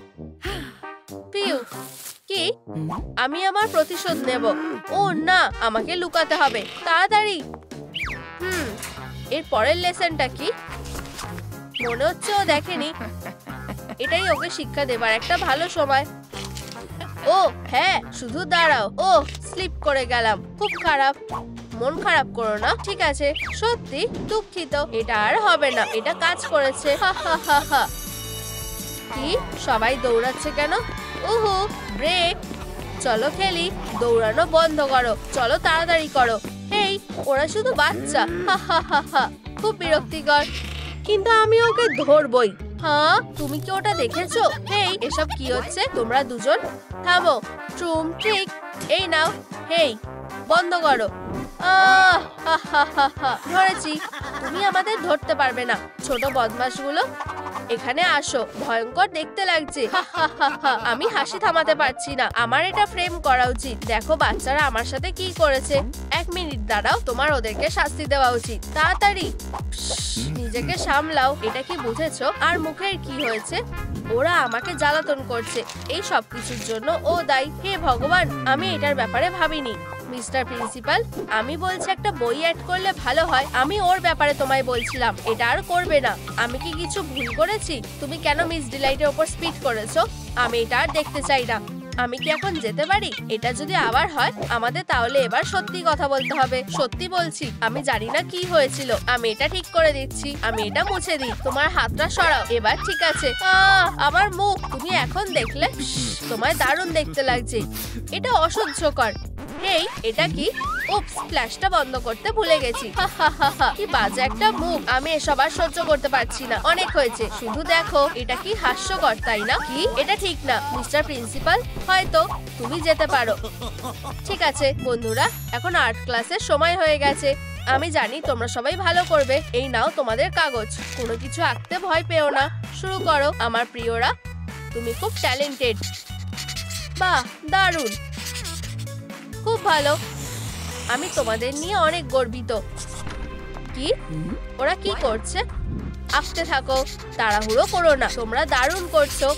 পিউ। কি? আমি আমার প্রতিশোধ নেব। ও না, আমাকে লুকাতে হবে তাড়াতাড়ি। এর পরের লেসনটা কি? মনে হচ্ছে ও দেখেনি। এটাই ওকে শিক্ষা দেবার একটা ভালো সময়। ও হ্যাঁ, শুধু দাঁড়াও। ও স্লিপ করে গেলাম, খুব খারাপ। মন খারাপ করো না, ঠিক আছে? সত্যি দুঃখিত, এটা আর হবে না। এটা কাজ করেছে। হা হা হা হা। কি? সবাই দৌড়াচ্ছে কেন? ওহো, ব্রেক। চলো খেলি। দৌড়ানো বন্ধ করো, চলো তাড়াতাড়ি করো। হেই, ওরা শুধু বাচ্চা। হা হা হা হা, খুব বিরক্তিকর। কিন্তু আমি ওকে ধরবই। হ্যাঁ, তুমি কি ওটা দেখেছো? হেই, এসব কি হচ্ছে? তোমরা দুজন থামো। ট্রুম ট্রিক। এই নাও। হেই, বন্ধ করো। ধরেছি। তুমি আমাদের ধরতে পারবে না, ছোট বদমাশগুলো। এখানে আসো, ভয়ঙ্কর দেখতে লাগছে। আমি হাসি থামাতে পারছি না, আমার এটা ফ্রেম করা উচিত। দেখো বাচ্চারা আমার সাথে কি করেছে। 1 মিনিট দাঁড়াও, তোমার ওদেরকে শাস্তি দেওয়া উচিত। তাড়াতাড়ি নিজেকে সামলাও। এটা কি বুঝেছো? আর মুখের কি হয়েছে? ওরা আমাকে জ্বালাতন করছে, এই সব কিছুর জন্য ও দায়ী। হে ভগবান, আমি এটার ব্যাপারে ভাবিনি। মিস্টার প্রিন্সিপাল, আমি বলছি একটা বই অ্যাড করলে ভালো হয়। আমি ওর ব্যাপারে তোমায় বলছিলাম, এটা আর করবে না। আমি কি কিছু ভুল করেছি? তুমি কেন মিস ডিলাইটের ওপর স্পিড করেছো? আমি এটা আর দেখতে চাই না। আমি কি এখন যেতে পারি? এটা যদি আবার হয় আমাদের, তাহলে এবার সত্যি কথা বলতে হবে। সত্যি বলছি, আমি জানি না কি হয়েছিল। আমি এটা ঠিক করে দিচ্ছি। আমি এটা মুছে দিই। তোমার হাতটা সরাও। এবার ঠিক আছে। আমার মুখ তুমি এখন দেখলে? তোমায় দারুণ দেখতে লাগছে। এটা অসহ্যকর। হেই, এটা কি? উপস, ফ্ল্যাশটা বন্ধ করতে ভুলে গেছি। কি বাজে একটা মুখ। আমি এসব আর সহ্য করতে পারছি না। অনেক হয়েছে। শুধু দেখো, এটা কি হাস্যকর, তাই না? কি? এটা ঠিক না। মিস্টার প্রিন্সিপাল, হয়তো তুমি যেতে পারো। ঠিক আছে বন্ধুরা, এখন আর্ট ক্লাসের সময় হয়ে গেছে। আমি জানি তোমরা সবাই ভালো করবে। এই নাও তোমাদের কাগজ। কোনো কিছু আঁকতে ভয় পেও না। শুরু করো আমার প্রিয়রা। তুমি খুব ট্যালেন্টেড। বাহ, দারুণ, খুব ভালো। আমি তোমাদের নিয়ে অনেক গর্বিত। কি? ওরা কি করছে? আঁকতে থাকো, তাড়াহুড়ো করো না। তোমরা দারুণ করছো।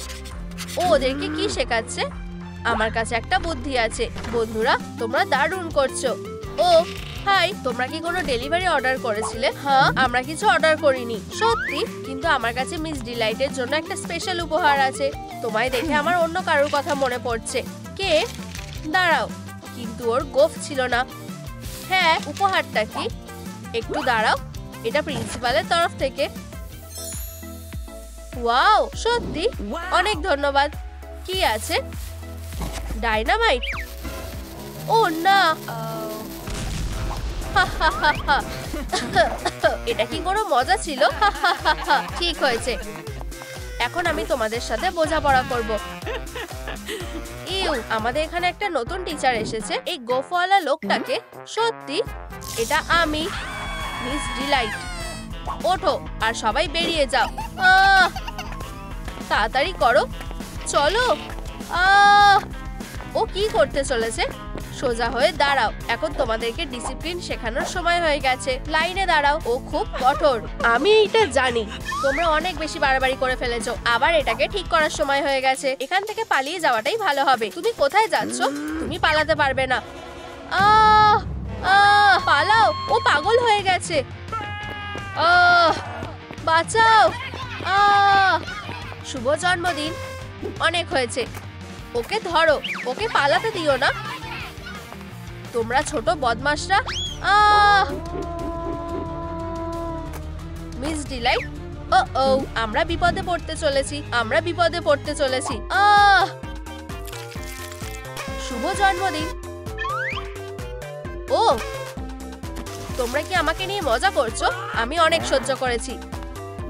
ও ওদেরকে কি শেখাচ্ছে? আমার কাছে একটা বুদ্ধি আছে। বন্ধুরা, তোমরা দারুণ করছো। ও হাই, তোমরা কি কোনো ডেলিভারি অর্ডার করেছিলে? হ্যাঁ, আমরা কিছু অর্ডার করিনি। সত্যি? কিন্তু আমার কাছে মিস ডিলাইটের জন্য একটা স্পেশাল উপহার আছে। তোমায় দেখে আমার অন্য কারোর কথা মনে পড়ছে। কে? দাঁড়াও, কিন্তু ওর গোফ ছিল না। হ্যাঁ, উপহারটা কি? একটু দাঁড়াও, এটা প্রিন্সিপালের তরফ থেকে। ওয়াও, সত্যি? অনেক ধন্যবাদ। কি আছে? ডাইনামাইট? ও না। এটা কি কোনো মজা ছিল? ঠিক হয়েছে, এখন আমি তোমাদের সাথে বোঝাপড়া করব। ইউ, আমাদের এখানে একটা নতুন টিচার এসেছে। এই গোফওয়ালা লোকটাকে? সত্যি? এটা আমি, মিস ডিলাইট। ওঠো আর সবাই বেরিয়ে যাও। তাড়াতাড়ি করো, চলো। ও কি করতে চলেছে? সোজা হয়ে দাঁড়াও। এখন তোমাদেরকে ডিসিপ্লিন শেখানোর সময় হয়ে গেছে। লাইনে দাঁড়াও। ও খুব কঠোর, আমি এটা জানি। তোমরা অনেক বেশি বাড়াবাড়ি করে ফেলেছো। আবার এটাকে ঠিক করার সময় হয়ে গেছে। এখান থেকে পালিয়ে যাওয়াটাই ভালো হবে। তুমি কোথায় যাচ্ছ? তুমি পালাতে পারবে না। পালাও, ও পাগল হয়ে গেছে। বাঁচাও। শুভ জন্মদিন। অনেক হয়েছে, ওকে ধরো। ওকে পালাতে দিও না। তোমরা ছোট বদমাশরা। মিস ডিলাইট, ও আমরা বিপদে পড়তে চলেছি। আমরা বিপদে পড়তে চলেছি। শুভ জন্মদিন। ও, তোমরা কি আমাকে নিয়ে মজা করছো? আমি অনেক সহ্য করেছি।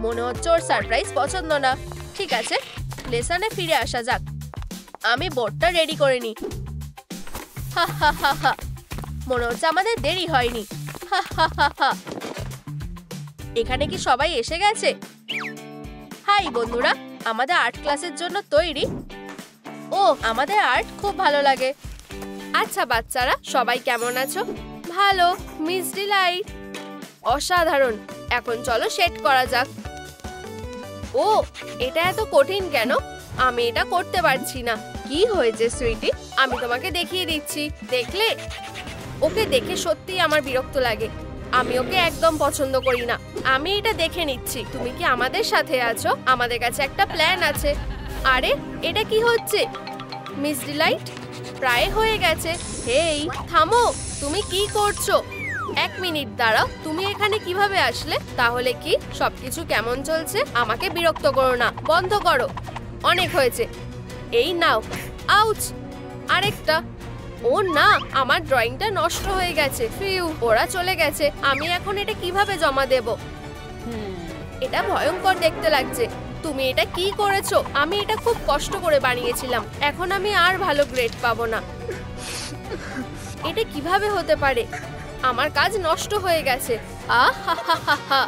মনে হচ্ছে ওর সারপ্রাইজ পছন্দ না। ঠিক আছে, লেসনে ফিরে আসা যাক। আমি বোর্ডটা রেডি করে নি। মনে হচ্ছে আমাদের দেরি হয়নি। এখানে কি সবাই এসে গেছে? হাই বন্ধুরা, আমাদের আর্ট ক্লাসের জন্য তৈরি? ও, আমাদের আর্ট খুব ভালো লাগে। আচ্ছা বাচ্চারা, সবাই কেমন আছো? ভালো, মিস ডিলাইট। অসাধারণ। এখন চলো সেট করা যাক। ও, এটা এত কঠিন কেন? আমি এটা করতে পারছি না। কি হয়েছে সুইটি? আমি তোমাকে দেখিয়ে দিচ্ছি। দেখলে? ওকে দেখে সত্যিই আমার বিরক্ত লাগে। আমি ওকে একদম পছন্দ করি না। আমি এটা দেখে নিচ্ছি। তুমি কি আমাদের সাথে আছো? আমাদের কাছে একটা প্ল্যান আছে। আরে, এটা কি হচ্ছে? মিস ডিলাইট, প্রায় হয়ে গেছে। হেই, থামো। তুমি কি করছো? 1 মিনিট দাঁড়াও। তুমি এখানে কিভাবে আসলে? তাহলে কি সবকিছু কেমন চলছে? আমাকে বিরক্ত করো না। বন্ধ করো। অনেক হয়েছে। এই নাও। আউচ, আরেকটা। ও না, আমার ড্রয়িংটা নষ্ট হয়ে গেছে। ফিউ, ওরা চলে গেছে। আমি এখন এটা কিভাবে জমা দেব? এটা ভয়ঙ্কর দেখতে লাগছে। তুমি এটা কি করেছো? আমি এটা খুব কষ্ট করে বানিয়েছিলাম। এখন আমি আর ভালো গ্রেড পাবো না। এটা কিভাবে হতে পারে? আমার কাজ নষ্ট হয়ে গেছে।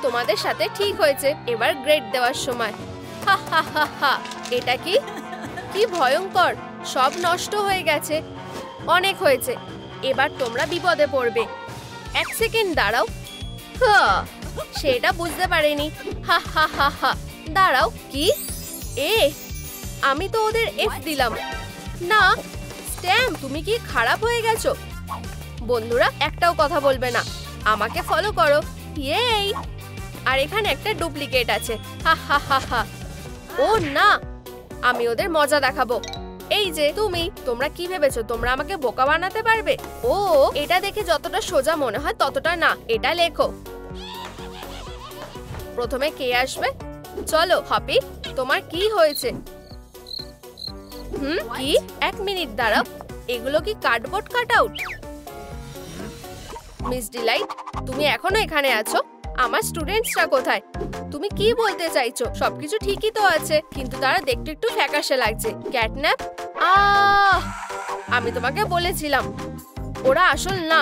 তোমাদের সাথে ঠিক হয়েছে। এবার গ্রেড দেওয়ার সময়। হা হা হা হা, এটা কি? কি ভয়ঙ্কর, সব নষ্ট হয়ে গেছে। অনেক হয়েছে, এবার তোমরা বিপদে পড়বে। 1 সেকেন্ড দাঁড়াও। সেটা বুঝতে পারেনি। হা হা হা হা, দাঁড়াও। কি? আমি তো ওদের এফ দিলাম না। স্ট্যাম্প, তুমি কি খারাপ হয়ে গেছো? বন্ধুরা, একটাও কথা বলবে না, আমাকে ফলো করো। ইয়েই! আর এখানে একটা ডুপ্লিকেট আছে। হা হা হা হা। ও না, আমি ওদের মজা দেখাবো। এই যে তোমরা কি ভেবেছো তোমরা আমাকে বোকা বানাতে পারবে? ও, এটা দেখে যতটা সোজা মনে হয় ততটা না। এটা লেখো। প্রথমে কে আসবে? চলো হপি, তোমার কি হয়েছে? কি? 1 মিনিট দাঁড়াও, এগুলো কি কার্ডবোর্ড কাটআউট? মিস ডিলাইট, তুমি এখনো এখানে আছো? আমার স্টুডেন্টসরা কোথায়? তুমি কি বলতে চাইছো? সবকিছু ঠিকই তো আছে, কিন্তু তারা দেখতে একটু ফ্যাকাশে লাগছে। ক্যাটন্যাপ? আমি তোমাকে বলেছিলাম ওরা আসল না।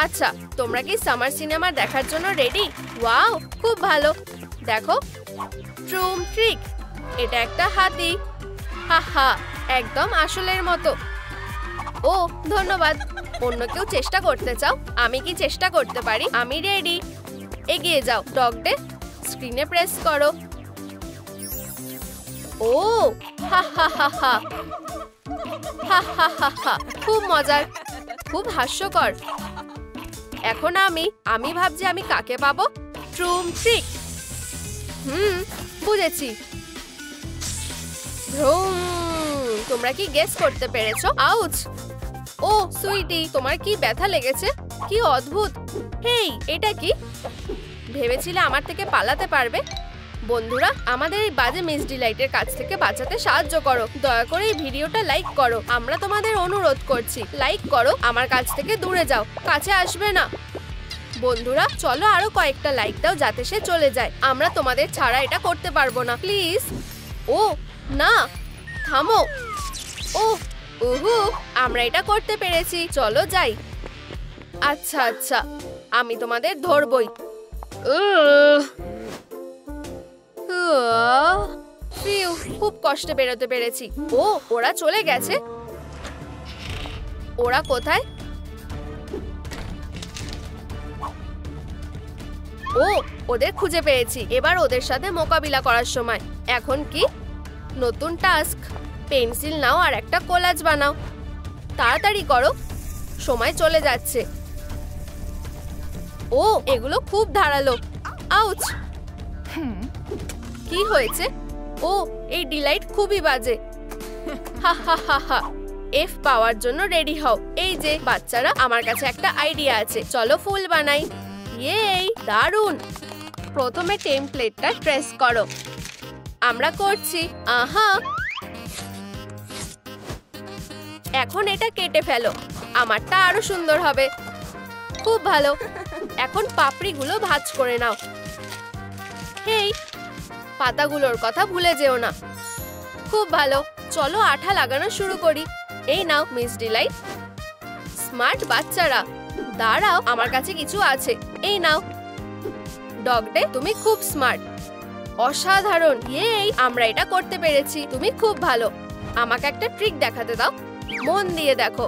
আচ্ছা, তোমরা কি সামার সিনেমা দেখার জন্য রেডি? ওয়াও, খুব ভালো। দেখো, ট্রুম ট্রিক, এটা একটা হাতি। হা হা, একদম আসলের মতো। ও ধন্যবাদ। অন্য কেউ চেষ্টা করতে চাও? আমি কি চেষ্টা করতে পারি? আমি রেডি। এগিয়ে যাও। ডগ ডে, স্ক্রিনে প্রেস করো। ও হা হা হা হা হা হা হা হা, খুব মজার, খুব হাস্যকর। এখন আমি ভাবছি আমি কাকে পাবো? ট্রুম ট্রিক। বুঝেছি। তোমরা কি গেস করতে পেরেছো? আউচ! ও সুইটি, তোমার কি ব্যথা লেগেছে? কি অদ্ভুত। হেই, এটা কি? ভেবেছিলে আমার থেকে পালাতে পারবে? বন্ধুরা, আমাদের এই বাজে মিস ডিলাইটের কাছ থেকে বাঁচাতে সাহায্য করো। দয়া করে এই ভিডিওটা লাইক করো। আমরা তোমাদের অনুরোধ করছি, লাইক করো। আমার কাছ থেকে দূরে যাও, কাছে আসবে না। বন্ধুরা, চলো আরো কয়েকটা লাইক দাও যাতে সে চলে যায়। আমরা তোমাদের ছাড়া এটা করতে পারবো না, প্লিজ। ও না, থামো। আমরা এটা করতে পেরেছি। চলো যাই। আচ্ছা আচ্ছা, আমি তোমাদের ধরবই। খুব কষ্টে বেরোতে পেরেছি। ও, ওরা চলে গেছে। ওরা কোথায়? ও, ওদের খুঁজে পেয়েছি। এবার ওদের সাথে মোকাবিলা করার সময়। এখন কি? নতুন টাস্ক। পেন্সিল নাও আর একটা কোলাজ বানাও। তাড়াতাড়ি করো, সময় চলে যাচ্ছে। ও, এগুলো খুব ধারালো। আউচ! কি হয়েছে? ও, এই ডিলাইট খুবই বাজে। হা হা হা হা, এফ পাওয়ার জন্য রেডি হও। এই যে বাচ্চারা, আমার কাছে একটা আইডিয়া আছে। চলো ফুল বানাই। ইয়েই, দারুণ। প্রথমে টেমপ্লেটটা ট্রেস করো। আমরা করছি। আহা, এখন এটা কেটে ফেলো। আমারটা আরো সুন্দর হবে। খুব ভালো। এখন পাপড়িগুলো ভাঁজ করে নাও। হেই, পাতাগুলোর কথা ভুলে যেও না। খুব ভালো। চলো আঠা লাগানো শুরু করি। এই নাও মিস ডিলাইট। স্মার্ট বাচ্চারা, দাঁড়াও, আমার কাছে কিছু আছে। এই নাও। ডগ ডে, তুমি খুব স্মার্ট। অসাধারণ। ইয়েই, আমরা এটা করতে পেরেছি। তুমি খুব ভালো। আমাকে একটা ট্রিক দেখাতে দাও। মন দিয়ে দেখো।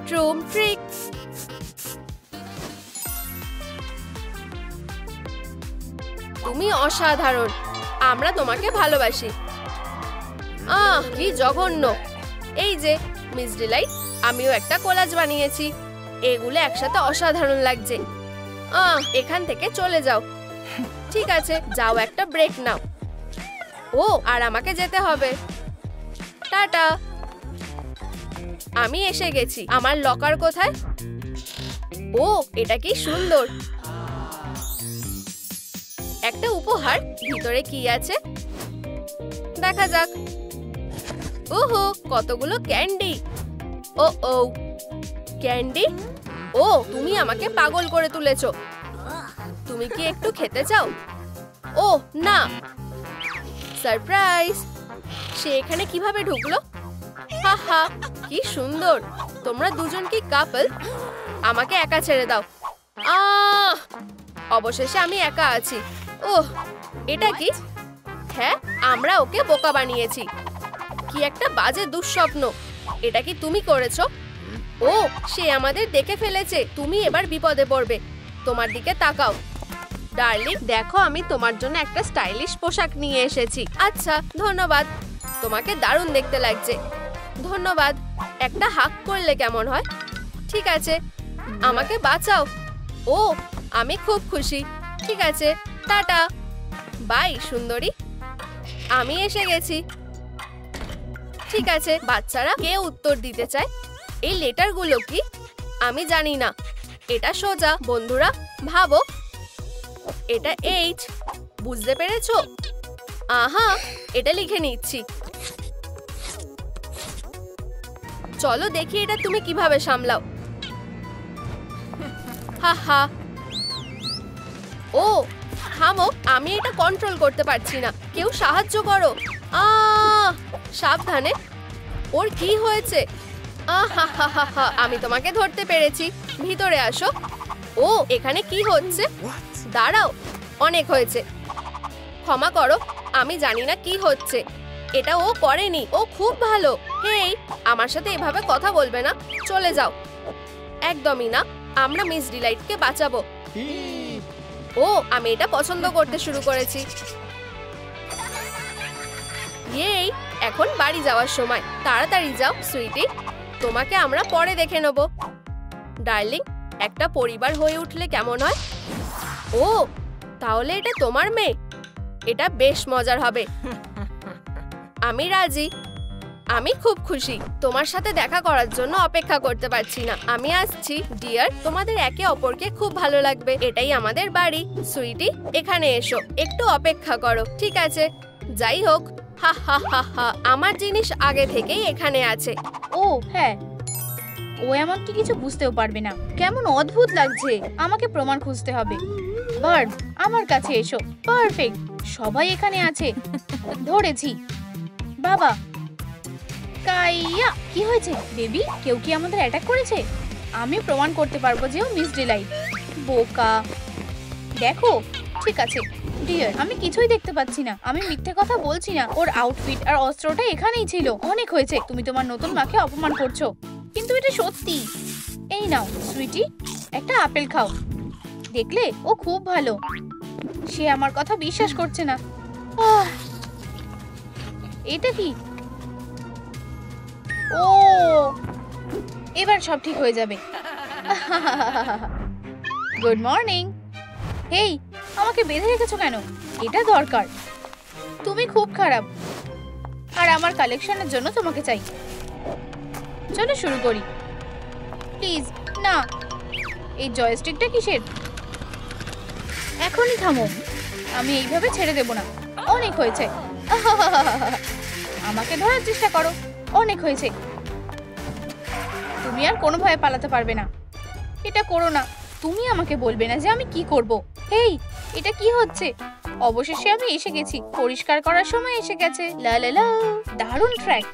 ট্রুম ট্রিক। তুমি অসাধারণ। আমরা তোমাকে ভালোবাসি। কি জঘন্য। এই যে মিস ডিলাইট, আমিও একটা কোলাজ বানিয়েছি। এগুলো একসাথে অসাধারণ লাগছে। এখান থেকে চলে যাও। ঠিক আছে, যাও, একটা ব্রেক নাও। ও, আর আমাকে যেতে হবে। টাটা। আমি এসে গেছি। আমার লকার কোথায়? ও, এটা কি সুন্দর। একটা উপহার। ভিতরে কি আছে দেখা যাক। ওহো, কতগুলো ক্যান্ডি। ও ও, ক্যান্ডি। ও, তুমি আমাকে পাগল করে তুলেছো। তুমি কি একটু খেতে চাও? ও না, সারপ্রাইজ। সে এখানে কিভাবে ঢুকলো? হা হা, কি সুন্দর। তোমরা দুজন কি কাপল? আমাকে একা ছেড়ে দাও। অবশেষে আমি একা আছি। ওহ, এটা কি? হ্যাঁ, আমরা ওকে বোকা বানিয়েছি। কি একটা বাজে দুঃস্বপ্ন। এটা কি তুমি করেছো? ও, সে আমাদের দেখে ফেলেছে। তুমি এবার বিপদে পড়বে। তোমার দিকে তাকাও। ডার্লিং, দেখো আমি তোমার জন্য একটা স্টাইলিশ পোশাক নিয়ে এসেছি। আচ্ছা, ধন্যবাদ। তোমাকে দারুণ দেখতে লাগছে। ধন্যবাদ। একটা হাক করলে কেমন হয়? ঠিক আছে, আমাকে বাঁচাও। ও, আমি খুব খুশি। ঠিক আছে, টাটা। বাই সুন্দরী, আমি এসে গেছি। ঠিক আছে বাচ্চারা, কে উত্তর দিতে চায়? এই লেটারগুলো কি? আমি জানি না। এটা সোজা। বন্ধুরা ভাবো, এটা এইচ। বুঝতে পেরেছো? আহা, এটা লিখে নিচ্ছি। চলো দেখি এটা তুমি কিভাবে সামলাও। হা হা। ও থামো, আমি এটা কন্ট্রোল করতে পারছি না। কেউ সাহায্য করো। সাবধানে। ওর কি হয়েছে? আমি তোমাকে ধরতে পেরেছি। ভিতরে আসো। ও, এখানে কি হচ্ছে? দাঁড়াও, অনেক হয়েছে। ক্ষমা করো, আমি জানি না কি হচ্ছে। এটা ও করেনি। ও খুব ভালো। হেই, আমার সাথে এভাবে কথা বলবে না। চলে যাও। একদমই না। আমরা মিস ডিলাইটকে বাঁচাবো। ও, আমি এটা পছন্দ করতে শুরু করেছি। এই, এখন বাড়ি যাওয়ার সময়। তাড়াতাড়ি যাও সুইটি, তোমাকে আমরা পরে দেখে নেব। ডার্লিং, একটা পরিবার হয়ে উঠলে কেমন হয়? ও, তাহলে এটা তোমার মেয়ে? এটা বেশ মজার হবে। আমি রাজি। আমি খুব খুশি। তোমার সাথে দেখা করার জন্য অপেক্ষা করতে পারছি না। আমি আসছি ডিয়ার। তোমাদের একে অপরকে খুব ভালো লাগবে। এটাই আমাদের বাড়ি। সুইটি, এখানে এসো। একটু অপেক্ষা করো। ঠিক আছে, যাই হোক। হা হা হা হা, আমার জিনিস আগে থেকেই এখানে আছে। ও হ্যাঁ, ও এমনকি কিছু বুঝতেও পারবে না। কেমন অদ্ভুত লাগছে। আমাকে প্রমাণ খুঁজতে হবে। বার্ড, আমার কাছে এসো। পারফেক্ট, সবাই এখানে আছে। ধরেছি। বাবা, কাইয়া, কি হয়েছে বেবি? কেউ কি আমাদের অ্যাটাক করেছে? আমি প্রমাণ করতে পারবো যে ও মিস ডিলাইট। বোকা। দেখো, ঠিক আছে ডিয়ার, আমি কিছুই দেখতে পাচ্ছি না। আমি মিথ্যে কথা বলছি না। ওর আউটফিট আর অস্ত্রটা এখানেই ছিল। অনেক হয়েছে। তুমি তোমার নতুন মাকে অপমান করছো, কিন্তু এটা সত্যি। এই নাও সুইটি, একটা আপেল খাও। দেখলে, ও খুব ভালো। সে আমার কথা বিশ্বাস করছে না। এটা কি? ও, এবার সব ঠিক হয়ে যাবে। Good morning. হেই, আমাকে বেঁধে রেখেছো কেন? এটা দরকার। তুমি খুব খারাপ, আর আমার কালেকশনের জন্য তোমাকে চাই। চলো শুরু করি। প্লিজ না। এই জয়স্টিকটা কিসের? এখনই থামো। আমি এইভাবে ছেড়ে দেব না। অনেক হয়েছে। আমাকে ধরার চেষ্টা করো। অনেক হয়েছে। তুমি আর কোনো ভয়ে পালাতে পারবে না। এটা করো না। তুমি আমাকে বলবে না যে আমি কি করব। হেই, এটা কি হচ্ছে? অবশেষে আমি এসে গেছি। পরিষ্কার করার সময় এসে গেছে। লা লা লা, দারুণ ট্র্যাক।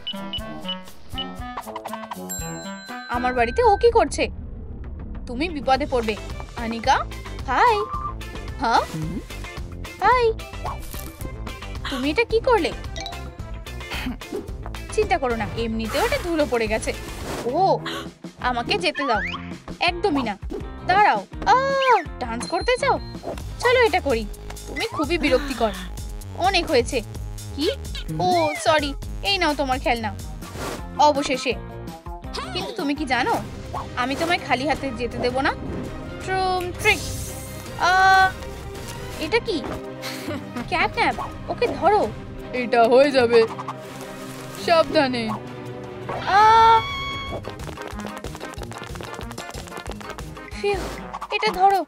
আমার বাড়িতে ও কি করছে? তুমি বিপদে পড়বে। আনিকা, হাই। হ্যাঁ, হাই। তুমি এটা কি করলে? চিন্তা করো না, এমনিতেও এটা ধুলো পড়ে গেছে। ও, আমাকে যেতে দাও। একদমই না। দাঁড়াও। ডান্স করতে চাও? চলো এটা করি। তুমি খুবই বিরক্তিকর। অনেক হয়েছে। কি? ও সরি, এই নাও তোমার খেলনা। অবশেষে। কিন্তু তুমি কি জানো, আমি তোমায় খালি হাতে যেতে দেব না। ট্রুম ট্রিক। এটা কি? ক্যাটন্যাপ। ওকে ধরো। এটা হয়ে যাবে। সাবধানে। এটা ধরো।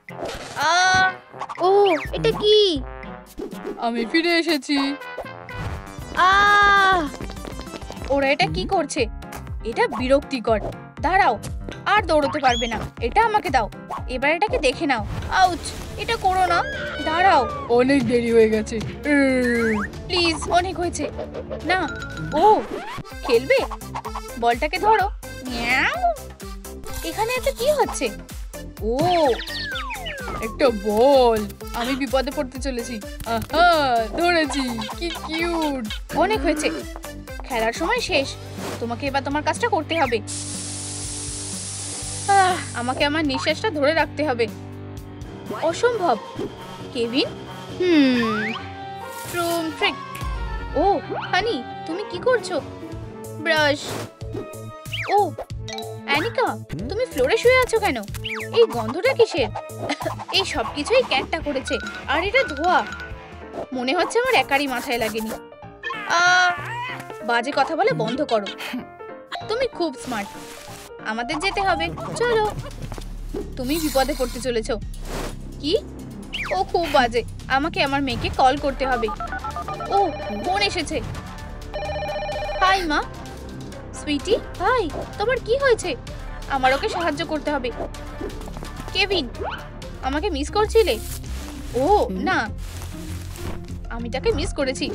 ও, এটা কি? আমি ফিরে এসেছি। ওরা এটা কি করছে? এটা বিরক্তিকর। দাঁড়াও, আর দৌড়তে পারবে না। এটা আমাকে দাও। এবার এটাকে দেখে নাও। আউচ, এটা করো না। দাঁড়াও, অনেক দেরি হয়ে গেছে। প্লিজ, অনেক হয়েছে। না। ও, খেলবে? বলটাকে ধরো। এখানে এত কি হচ্ছে? ও, একটা বল। আমি বিপদে পড়তে চলেছি। আহা, ধরেছি। কি কিউট। অনেক হয়েছে, খেলার সময় শেষ। তোমাকে এবার তোমার কাজটা করতে হবে। আমাকে আমার নিঃশ্বাসটা ধরে রাখতে হবে। অসম্ভব। Kevin, ট্রুম trick. ও হানি, তুমি কি করছো? ব্রাশ। ও অ্যানিকা, তুমি ফ্লোরে শুয়ে আছো কেন? এই গন্ধটা কিসের? এই সব কিছুই ক্যাটটা করেছে। আর এটা ধোয়া। মনে হচ্ছে আমার একারই মাথায় লাগেনি। বাজে কথা বলে বন্ধ করো। তুমি খুব স্মার্ট। আমাদের যেতে হবে, চলো। তুমি বিপদে পড়তে চলেছো। কি? ও খুব বাজে। আমাকে আমার মেয়েকে কল করতে হবে। ও ফোন এসেছে। হাই মা। সুইটি, হাই। তোমার কি হয়েছে? আমার ওকে সাহায্য করতে হবে। কেভিন, আমাকে মিস করছিলে? ও না, আমি তাকে মিস করেছি।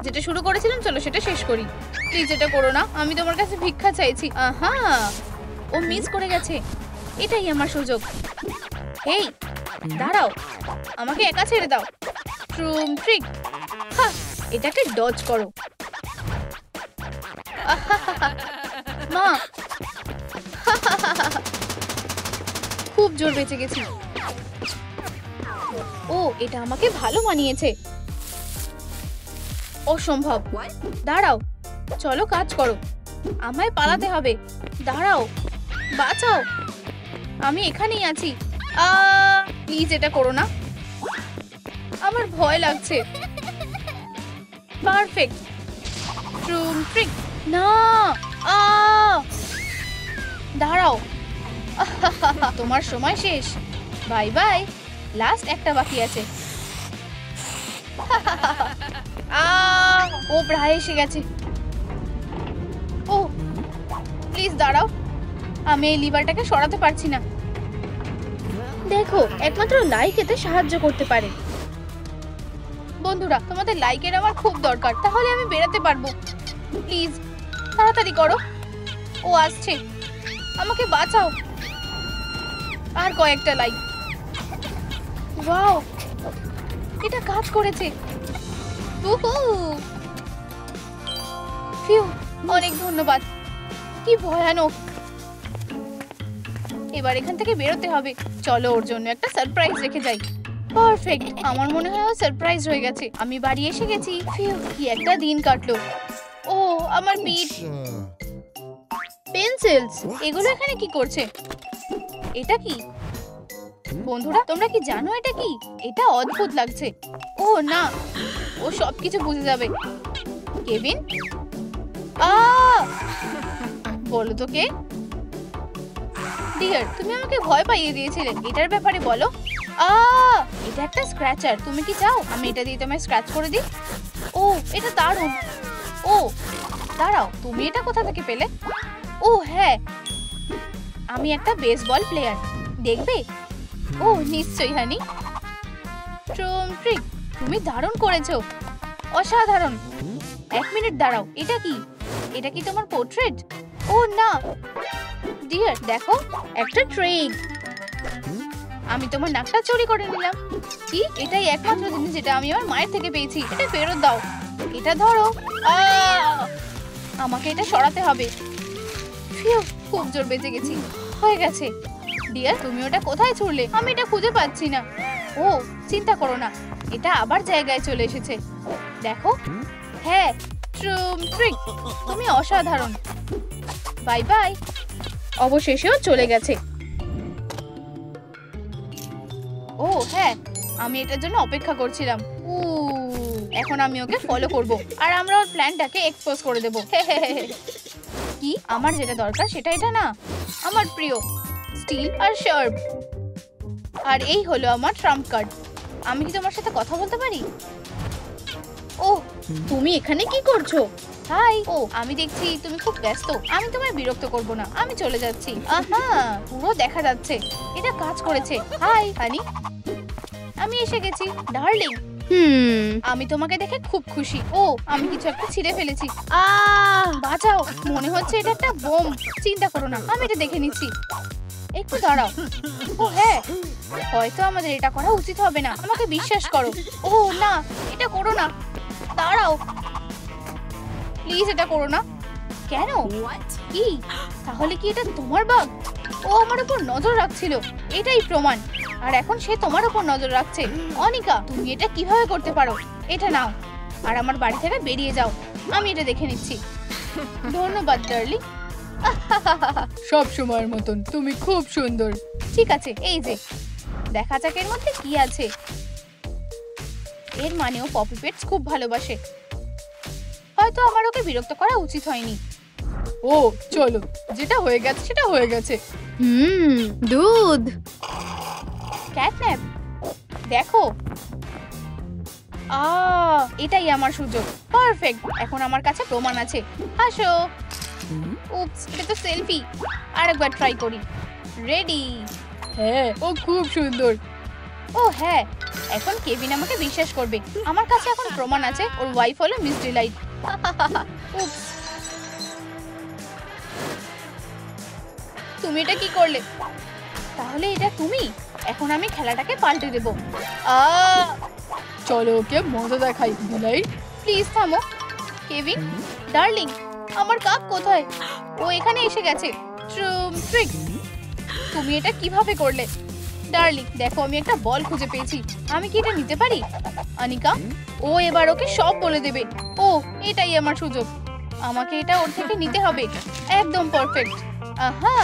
যেটা শুরু করেছিলাম চলো সেটা শেষ করি। প্লিজ এটা করো না, আমি তোমার কাছে ভিক্ষা চাইছি। আহা, ও মিস করে গেছে। এটাই আমার সুযোগ। হেই দাঁড়াও, আমাকে একা ছেড়ে দাও। ট্রুম ট্রিক। হ্যাঁ, এটাকে ডজ করো। মা, খুব জোর বেঁচে গেছি। ও এটা আমাকে ভালো মানিয়েছে। অসম্ভব। দাঁড়াও, চলো কাজ করো। আমায় পালাতে হবে। দাঁড়াও, বাঁচাও। আমি এখানেই আছি। প্লিজ এটা করো না, আমার ভয় লাগছে। পারফেক্ট। ট্রুম ট্রিক। না, দাঁড়াও। তোমার সময় শেষ। Bye bye. লাস্ট একটা বাকি আছে। ও প্রায় এসে গেছে। ও প্লিজ দাঁড়াও, আমি এই লিভারটাকে সরাতে পারছি না। দেখো, একমাত্র লাইক এতে সাহায্য করতে পারে। বন্ধুরা, তোমাদের লাইকের আমার খুব দরকার, তাহলে আমি বেরোতে পারবো। প্লিজ তাড়াতাড়ি করো। ও আসছে, আমাকে বাঁচাও। আর কয়েকটা লাইক। ওয়াও, এটা কাজ করেছে। ফিউ, অনেক ধন্যবাদ। কি ভয়ানক। এবার এখান থেকে বেরোতে হবে। চলো ওর জন্য একটা সারপ্রাইজ রেখে যাই। পারফেক্ট। আমার মনে হয় ও সারপ্রাইজ হয়ে গেছে। আমি বাড়ি এসে গেছি। ফিউ, কি একটা দিন কাটলো। ও আমার পিঠ। পেন্সিলস, এগুলো এখানে কি করছে? এটা কি? বন্ধুরা, তোমরা কি জানো এটা কি? এটা অদ্ভুত লাগছে। ও না, ও সবকিছু বুঝে যাবে। কেভিন, বলো তো কে? ডিয়ার, তুমি আমাকে ভয় পাইয়ে দিয়েছিলে। এটার ব্যাপারে বলো। এটা একটা স্ক্র্যাচার। তুমি কি চাও আমি এটা দিয়ে তোমায় স্ক্র্যাচ করে দিই? ও এটা দারুণ। ও দাঁড়াও, তুমি এটা কোথা থেকে পেলে? ও হ্যাঁ, আমি একটা বেসবল প্লেয়ার। দেখবে? ও নিশ্চয়ই হানি। ট্রুম ট্রিক, তুমি দারুণ করেছো। অসাধারণ। এক মিনিট দাঁড়াও, এটা কি? এটা কি তোমার পোর্ট্রেট? ও না ডিয়ার, দেখো একটা ট্রেন। আমি তোমার নাকটা চুরি করে নিলাম। কি? এটাই একমাত্র জিনিস যেটা আমি আমার মায়ের থেকে পেয়েছি। এটা ফেরত দাও। এটা ধরো। আমাকে এটা সরাতে হবে। ফিউ, খুব জোর বেঁচে গেছি। হয়ে গেছে। ডিয়ার, তুমি ওটা কোথায় ছুড়লে? আমি এটা খুঁজে পাচ্ছি না। ও চিন্তা করো না, এটা আবার জায়গায় চলে এসেছে। দেখো। হ্যাঁ, ট্রুম ট্রিক, তুমি অসাধারণ। Bye bye. অবশেষেও চলে গেছে। ও হ্যাঁ, আমি এটার জন্য অপেক্ষা করছিলাম। এখন আমি ওকে ফলো করব আর আমরা ওর প্ল্যানটাকে এক্সপোজ করে দেব। কি? আমার যেটা দরকার সেটা এটা না। আমার প্রিয় স্টিল আর শার্প। আর এই হলো আমার ট্রাম্প কার্ড। আমি কি তোমার সাথে কথা বলতে পারি? ও তুমি এখানে কি করছো? হাই। ও আমি দেখছি তুমি খুব ব্যস্ত। আমি তোমায় বিরক্ত করব না, আমি চলে যাচ্ছি। আহা, পুরো দেখা যাচ্ছে। এটা কাজ করেছে। হাই হানি, আমি এসে গেছি। ডার্লিং, আমি তোমাকে দেখে খুব খুশি। ও আমি কিছু একটা ছিঁড়ে ফেলেছি। বাঁচাও, মনে হচ্ছে এটা একটা বোম। চিন্তা করো না, আমি এটা দেখে নিচ্ছি। একটু দাঁড়াও। ও হ্যাঁ, হয়তো আমাদের এটা করা উচিত হবে না, আমাকে বিশ্বাস করো। ও না, এটা করো না, দাঁড়াও প্লিজ, এটা করো না। কেন? কি তাহলে কি এটা তোমার বাঘ? ও আমার উপর নজর রাখছিল, এটাই প্রমাণ। আর এখন সে তোমার উপর নজর রাখছে। অনিকা, তুমি এটা কিভাবে করতে পারো? এটা নাও আর আমার বাড়ি থেকে বেরিয়ে যাও, আমি এটা দেখে নিচ্ছি। ধন্যবাদ ডার্লিং। সব সময়ের মতন তুমি খুব সুন্দর। ঠিক আছে, এই যে দেখা যাক এর মধ্যে কি আছে। এর মানেও পপি পেটস খুব ভালোবাসে। হয়তো আমার ওকে বিরক্ত করা উচিত হয়নি। ও চলো, যেটা হয়ে গেছে সেটা হয়ে গেছে। দুধ। ক্যাটন্যাপ, দেখো, এটাই আমার সুযোগ। পারফেক্ট, এখন আমার কাছে প্রমাণ আছে। আসো। উপস, এটা তো সেলফি। আরেকবার ট্রাই করি। রেডি? হ্যাঁ, ও খুব সুন্দর। ও হ্যাঁ, এখন কেভিন আমাকে বিশ্বাস করবে। আমার কাছে এখন প্রমাণ আছে ওর ওয়াইফ হলো মিস ডিলাইট। উপস, তুমি এটা কি করলে? তাহলে এটা তুমি? এখন আমি খেলাটাকে পাল্টে দেব। চলো ওকে মজা দেখাই ডিলাইট। প্লিজ থামো। কেভিন ডার্লিং, আমার কাপ কোথায়? ও এখানে এসে গেছে। ট্রিক, তুমি এটা কিভাবে করলে? ডার্লিং দেখো, আমি একটা বল খুঁজে পেয়েছি। আমি কি এটা নিতে পারি? অনিকা, ও এবার ওকে সব বলে দেবে। ও, এটাই আমার সুযোগ। আমাকে এটা ওর থেকে নিতে হবে। একদম পারফেক্ট। আহা,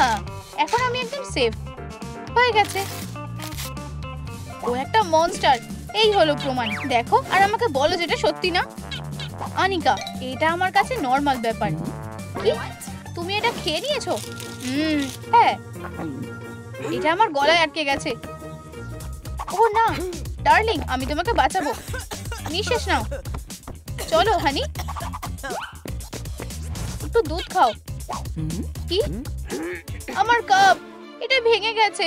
এখন আমি একদম সেফ হয়ে গেছে। ও একটা মনস্টার, এই হলো প্রমাণ। দেখো আর আমাকে বলো যেটা সত্যি না। অনিকা, এটা আমার কাছে নরমাল ব্যাপার। কি, তুমি এটা খেয়ে নিয়েছো? হ্যাঁ, এটা আমার গলায় আটকে গেছে। ও না ডার্লিং, আমি তোমাকে বাঁচাবো। নিঃশ্বাস নাও। চলো হানি, একটু দুধ খাও। কি, আমার কাপ, এটা ভেঙে গেছে।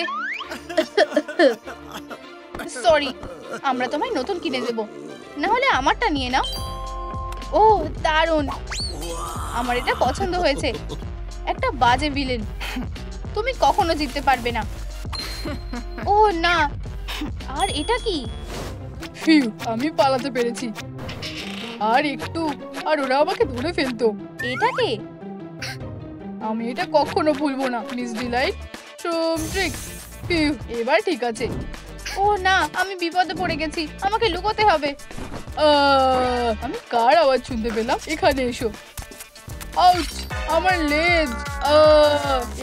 সরি, আমরা তোমায় নতুন কিনে দেব, না হলে আমারটা নিয়ে নাও। ও দারুণ, আমার এটা পছন্দ হয়েছে। একটা বাজে ভিলেন, তুমি কখনো জিততে পারবে না। ও না, আর এটা কি? আমি পালাতে পেরেছি। আর একটু, আর ওরা আমাকে ধরে ফেলতো। এটাকে আমি এটা কখনো ভুলবো না মিস ডিলাইট। ট্রিক, এবার ঠিক আছে। ও না, আমি বিপদে পড়ে গেছি, আমাকে লুকোতে হবে। আমি কার আওয়াজ শুনতে পেলাম? এখানে এসো। আউচ, আমার লেজ।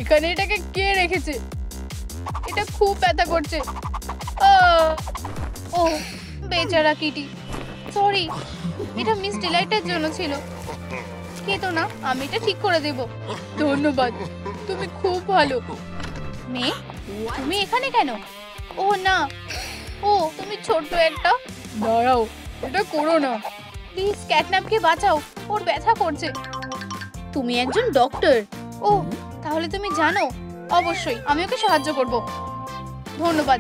এখানে এটাকে কে রেখেছে? এটা খুব ব্যথা করছে। ও বেচারা কিটি, সরি, এটা মিস ডিলাইটের জন্য ছিল। কেতো না, আমি এটা ঠিক করে দেব। ধন্যবাদ, তুমি খুব ভালো মেয়ে। তুমি এখানে কেন? ও না, ও তুমি ছোট্ট একটা। দাঁড়াও, এটা করো না প্লিজ। ক্যাটন্যাপকে বাঁচাও, ওর ব্যথা করছে। তুমি একজন ডক্টর। ও, তাহলে তুমি জানো। অবশ্যই, আমি ওকে সাহায্য করব। ধন্যবাদ,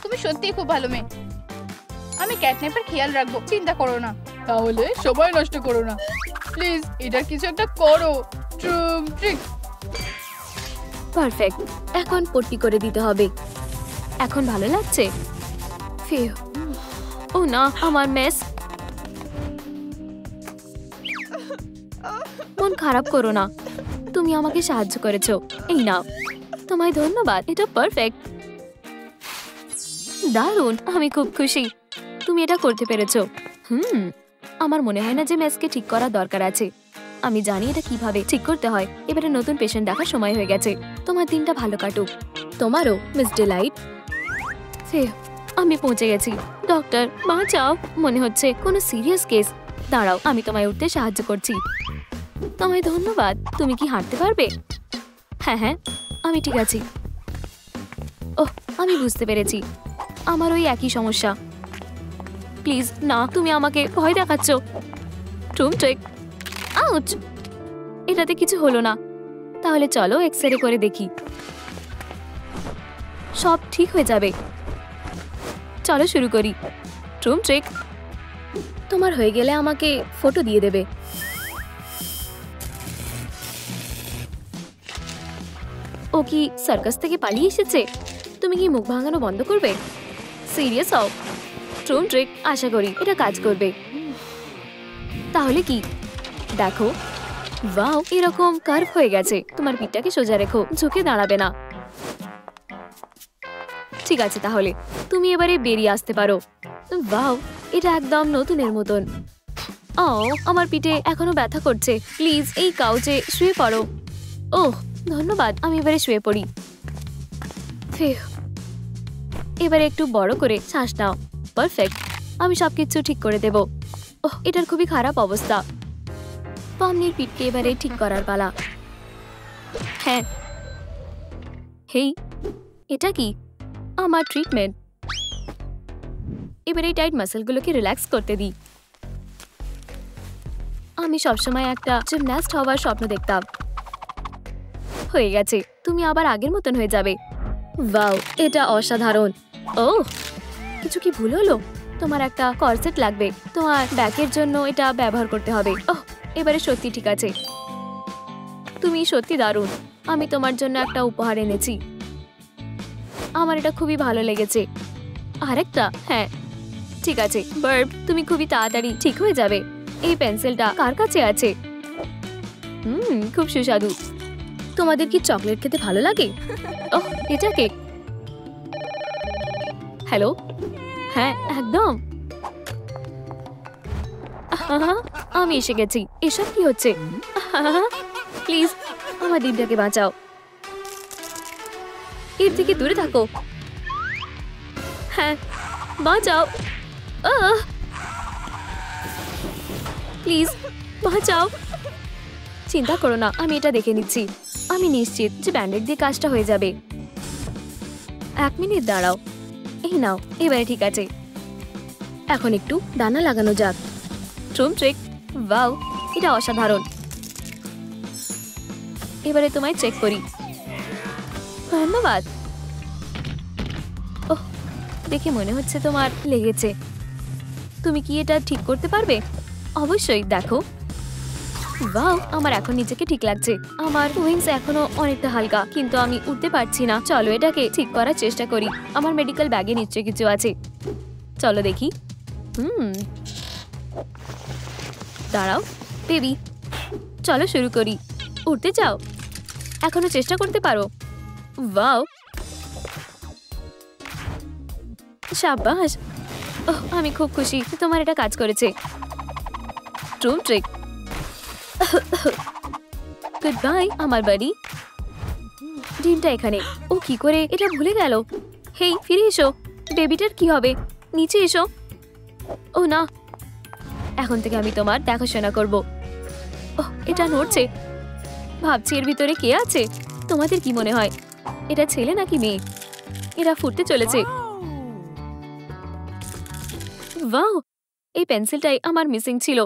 তুমি সত্যিই খুব ভালো মেয়ে। আমি ক্যাটন্যাপের খেয়াল রাখবো, চিন্তা করো না। তাহলে সময় নষ্ট করো না প্লিজ, এটা কিছু একটা করো। ট্রিক, পারফেক্ট, এখন পট্টি করে দিতে হবে। এখন ভালো লাগছে? ফিউ, ও না, আমার মেস। মন খারাপ করো না, তুমি আমাকে সাহায্য করেছো। এই নাও, তোমায় ধন্যবাদ, এটা পারফেক্ট, দারুণ, আমি খুব খুশি তুমি এটা করতে পেরেছো। আমার মনে হয় না যে মেসকে ঠিক করার দরকার আছে। আমি জানি এটা কিভাবে ঠিক করতে হয়। এবারে নতুন পেশেন্ট দেখার সময় হয়ে গেছে। তোমার দিনটা ভালো কাটুক। তোমারও মিস ডিলাইট। আমি পৌঁছে গেছি। ডক্টর বাঁচাও, মনে হচ্ছে কোনো সিরিয়াস কেস। দাঁড়াও, আমি তোমায় উঠতে সাহায্য করছি। তোমায় ধন্যবাদ। তুমি কি হাঁটতে পারবে? হ্যাঁ হ্যাঁ, আমি ঠিক আছি। ওহ, আমি বুঝতে পেরেছি, আমার ওই একই সমস্যা। প্লিজ না, তুমি আমাকে ভয় দেখাচ্ছ। ট্রিক, আউচ, এটাতে কিছু হলো না। তাহলে চলো এক্সরে করে দেখি, সব ঠিক হয়ে যাবে। চলো শুরু করি। ট্রিক, তোমার হয়ে গেলে আমাকে ফটো দিয়ে দেবে। ও ও কি সার্কাস থেকে পালিয়ে এসেছে? তুমি কি মুখ ভাঙানো বন্ধ করবে? সিরিয়াস হও। ট্রুম ট্রিক, আশা করি এটা কাজ করবে। তাহলে কি দেখো, ওয়াও, এরকম কার্ভ হয়ে গেছে। তোমার পিঠটাকে সোজা রেখো, ঝুঁকে দাঁড়াবে না। ঠিক আছে, তাহলে তুমি এবারে বেরিয়ে আসতে পারো। ওয়াও, এটা একদম নতুনের মতন। ও, আমার পিঠে এখনো ব্যথা করছে। প্লিজ এই কাউচে শুয়ে পড়ো। ওহ, ধন্যবাদ, আমি এবারে শুয়ে পড়ি। ফিউ। এবারে একটু বড় করে শ্বাস নাও। পারফেক্ট, আমি সবকিছু ঠিক করে দেব। ওহ, এটার খুবই খারাপ অবস্থা। পমনির পিঠকে এবারে ঠিক করার পালা। হ্যাঁ, হেই, এটা কি? আমার ট্রিটমেন্ট। এবারে এই টাইট মাসলগুলোকে রিল্যাক্স করতে দিই। আমি সবসময় একটা জিমন্যাস্ট হওয়ার স্বপ্ন দেখতাম। হয়ে গেছে, তুমি আবার আগের মতন হয়ে যাবে। ওয়াও, এটা অসাধারণ। ওহ, কিছু কি ভুল হলো? তোমার একটা কর্সেট লাগবে। তোমার ব্যাকের জন্য এটা ব্যবহার করতে হবে। ওহ, এবারে সত্যি ঠিক আছে। তুমি সত্যি দারুণ। আমি তোমার জন্য একটা উপহার এনেছি। আমার এটা খুবই ভালো লেগেছে। আরেকটা? হ্যাঁ, ঠিক আছে বার্ব, তুমি খুবই তাড়াতাড়ি ঠিক হয়ে যাবে। এই পেন্সিলটা কার কাছে আছে? খুব সুস্বাদু। তোমাদের কি চকলেট খেতে ভালো লাগে? ওহ, এটা কেক। হ্যালো, হ্যাঁ একদম। আমি এসে গেছি। এসব কি হচ্ছে? প্লিজ আমার ডিমটাকে বাঁচাও। এর থেকে দূরে থাকো। হ্যাঁ, বাঁচাও। প্লিজ বাঁচাও। চিন্তা করো না, আমি এটা দেখে নিচ্ছি। আমি নিশ্চিত যে ব্যান্ডেড দিয়ে কাজটা হয়ে যাবে। 1 মিনিট দাঁড়াও। এই নাও, এবারে ঠিক আছে। এখন একটু ডানা লাগানো যাক। ট্রুম ট্রিক, ওয়াও, এটা অসাধারণ। এবারে তোমায় চেক করি। ধন্যবাদ। ওহ, দেখে মনে হচ্ছে তোমার লেগেছে। তুমি কি এটা ঠিক করতে পারবে? অবশ্যই, দেখো। ওয়াও, আমার এখন নিজেকে ঠিক লাগছে। আমার উইংস এখনো অনেকটা হালকা, কিন্তু আমি উঠতে পারছি না। চলো এটাকে ঠিক করার চেষ্টা করি। আমার মেডিকেল ব্যাগে নিশ্চয়ই কিছু আছে। চলো দেখি। দাঁড়াও বেবি, চলো শুরু করি। উঠতে চাও? এখনো চেষ্টা করতে পারো। ওয়াও, শাবাশ। ওহ, আমি খুব খুশি তোমার এটা কাজ করেছে। ট্রুম ট্রিক। গুড বাই আমার বাড়ি। ডিমটা এখানে। ও কি করে এটা ভুলে গেল? হেই, ফিরে এসো। বেবিটার কি হবে? নিচে এসো। ও না, এখন থেকে আমি তোমার দেখাশোনা করব। ওহ, এটা নড়ছে। ভাবছি এর ভিতরে কে আছে। তোমাদের কি মনে হয়, এটা ছেলে নাকি মেয়ে? এরা ফুটতে চলেছে। ওয়াও, এই পেন্সিলটাই আমার মিসিং ছিল।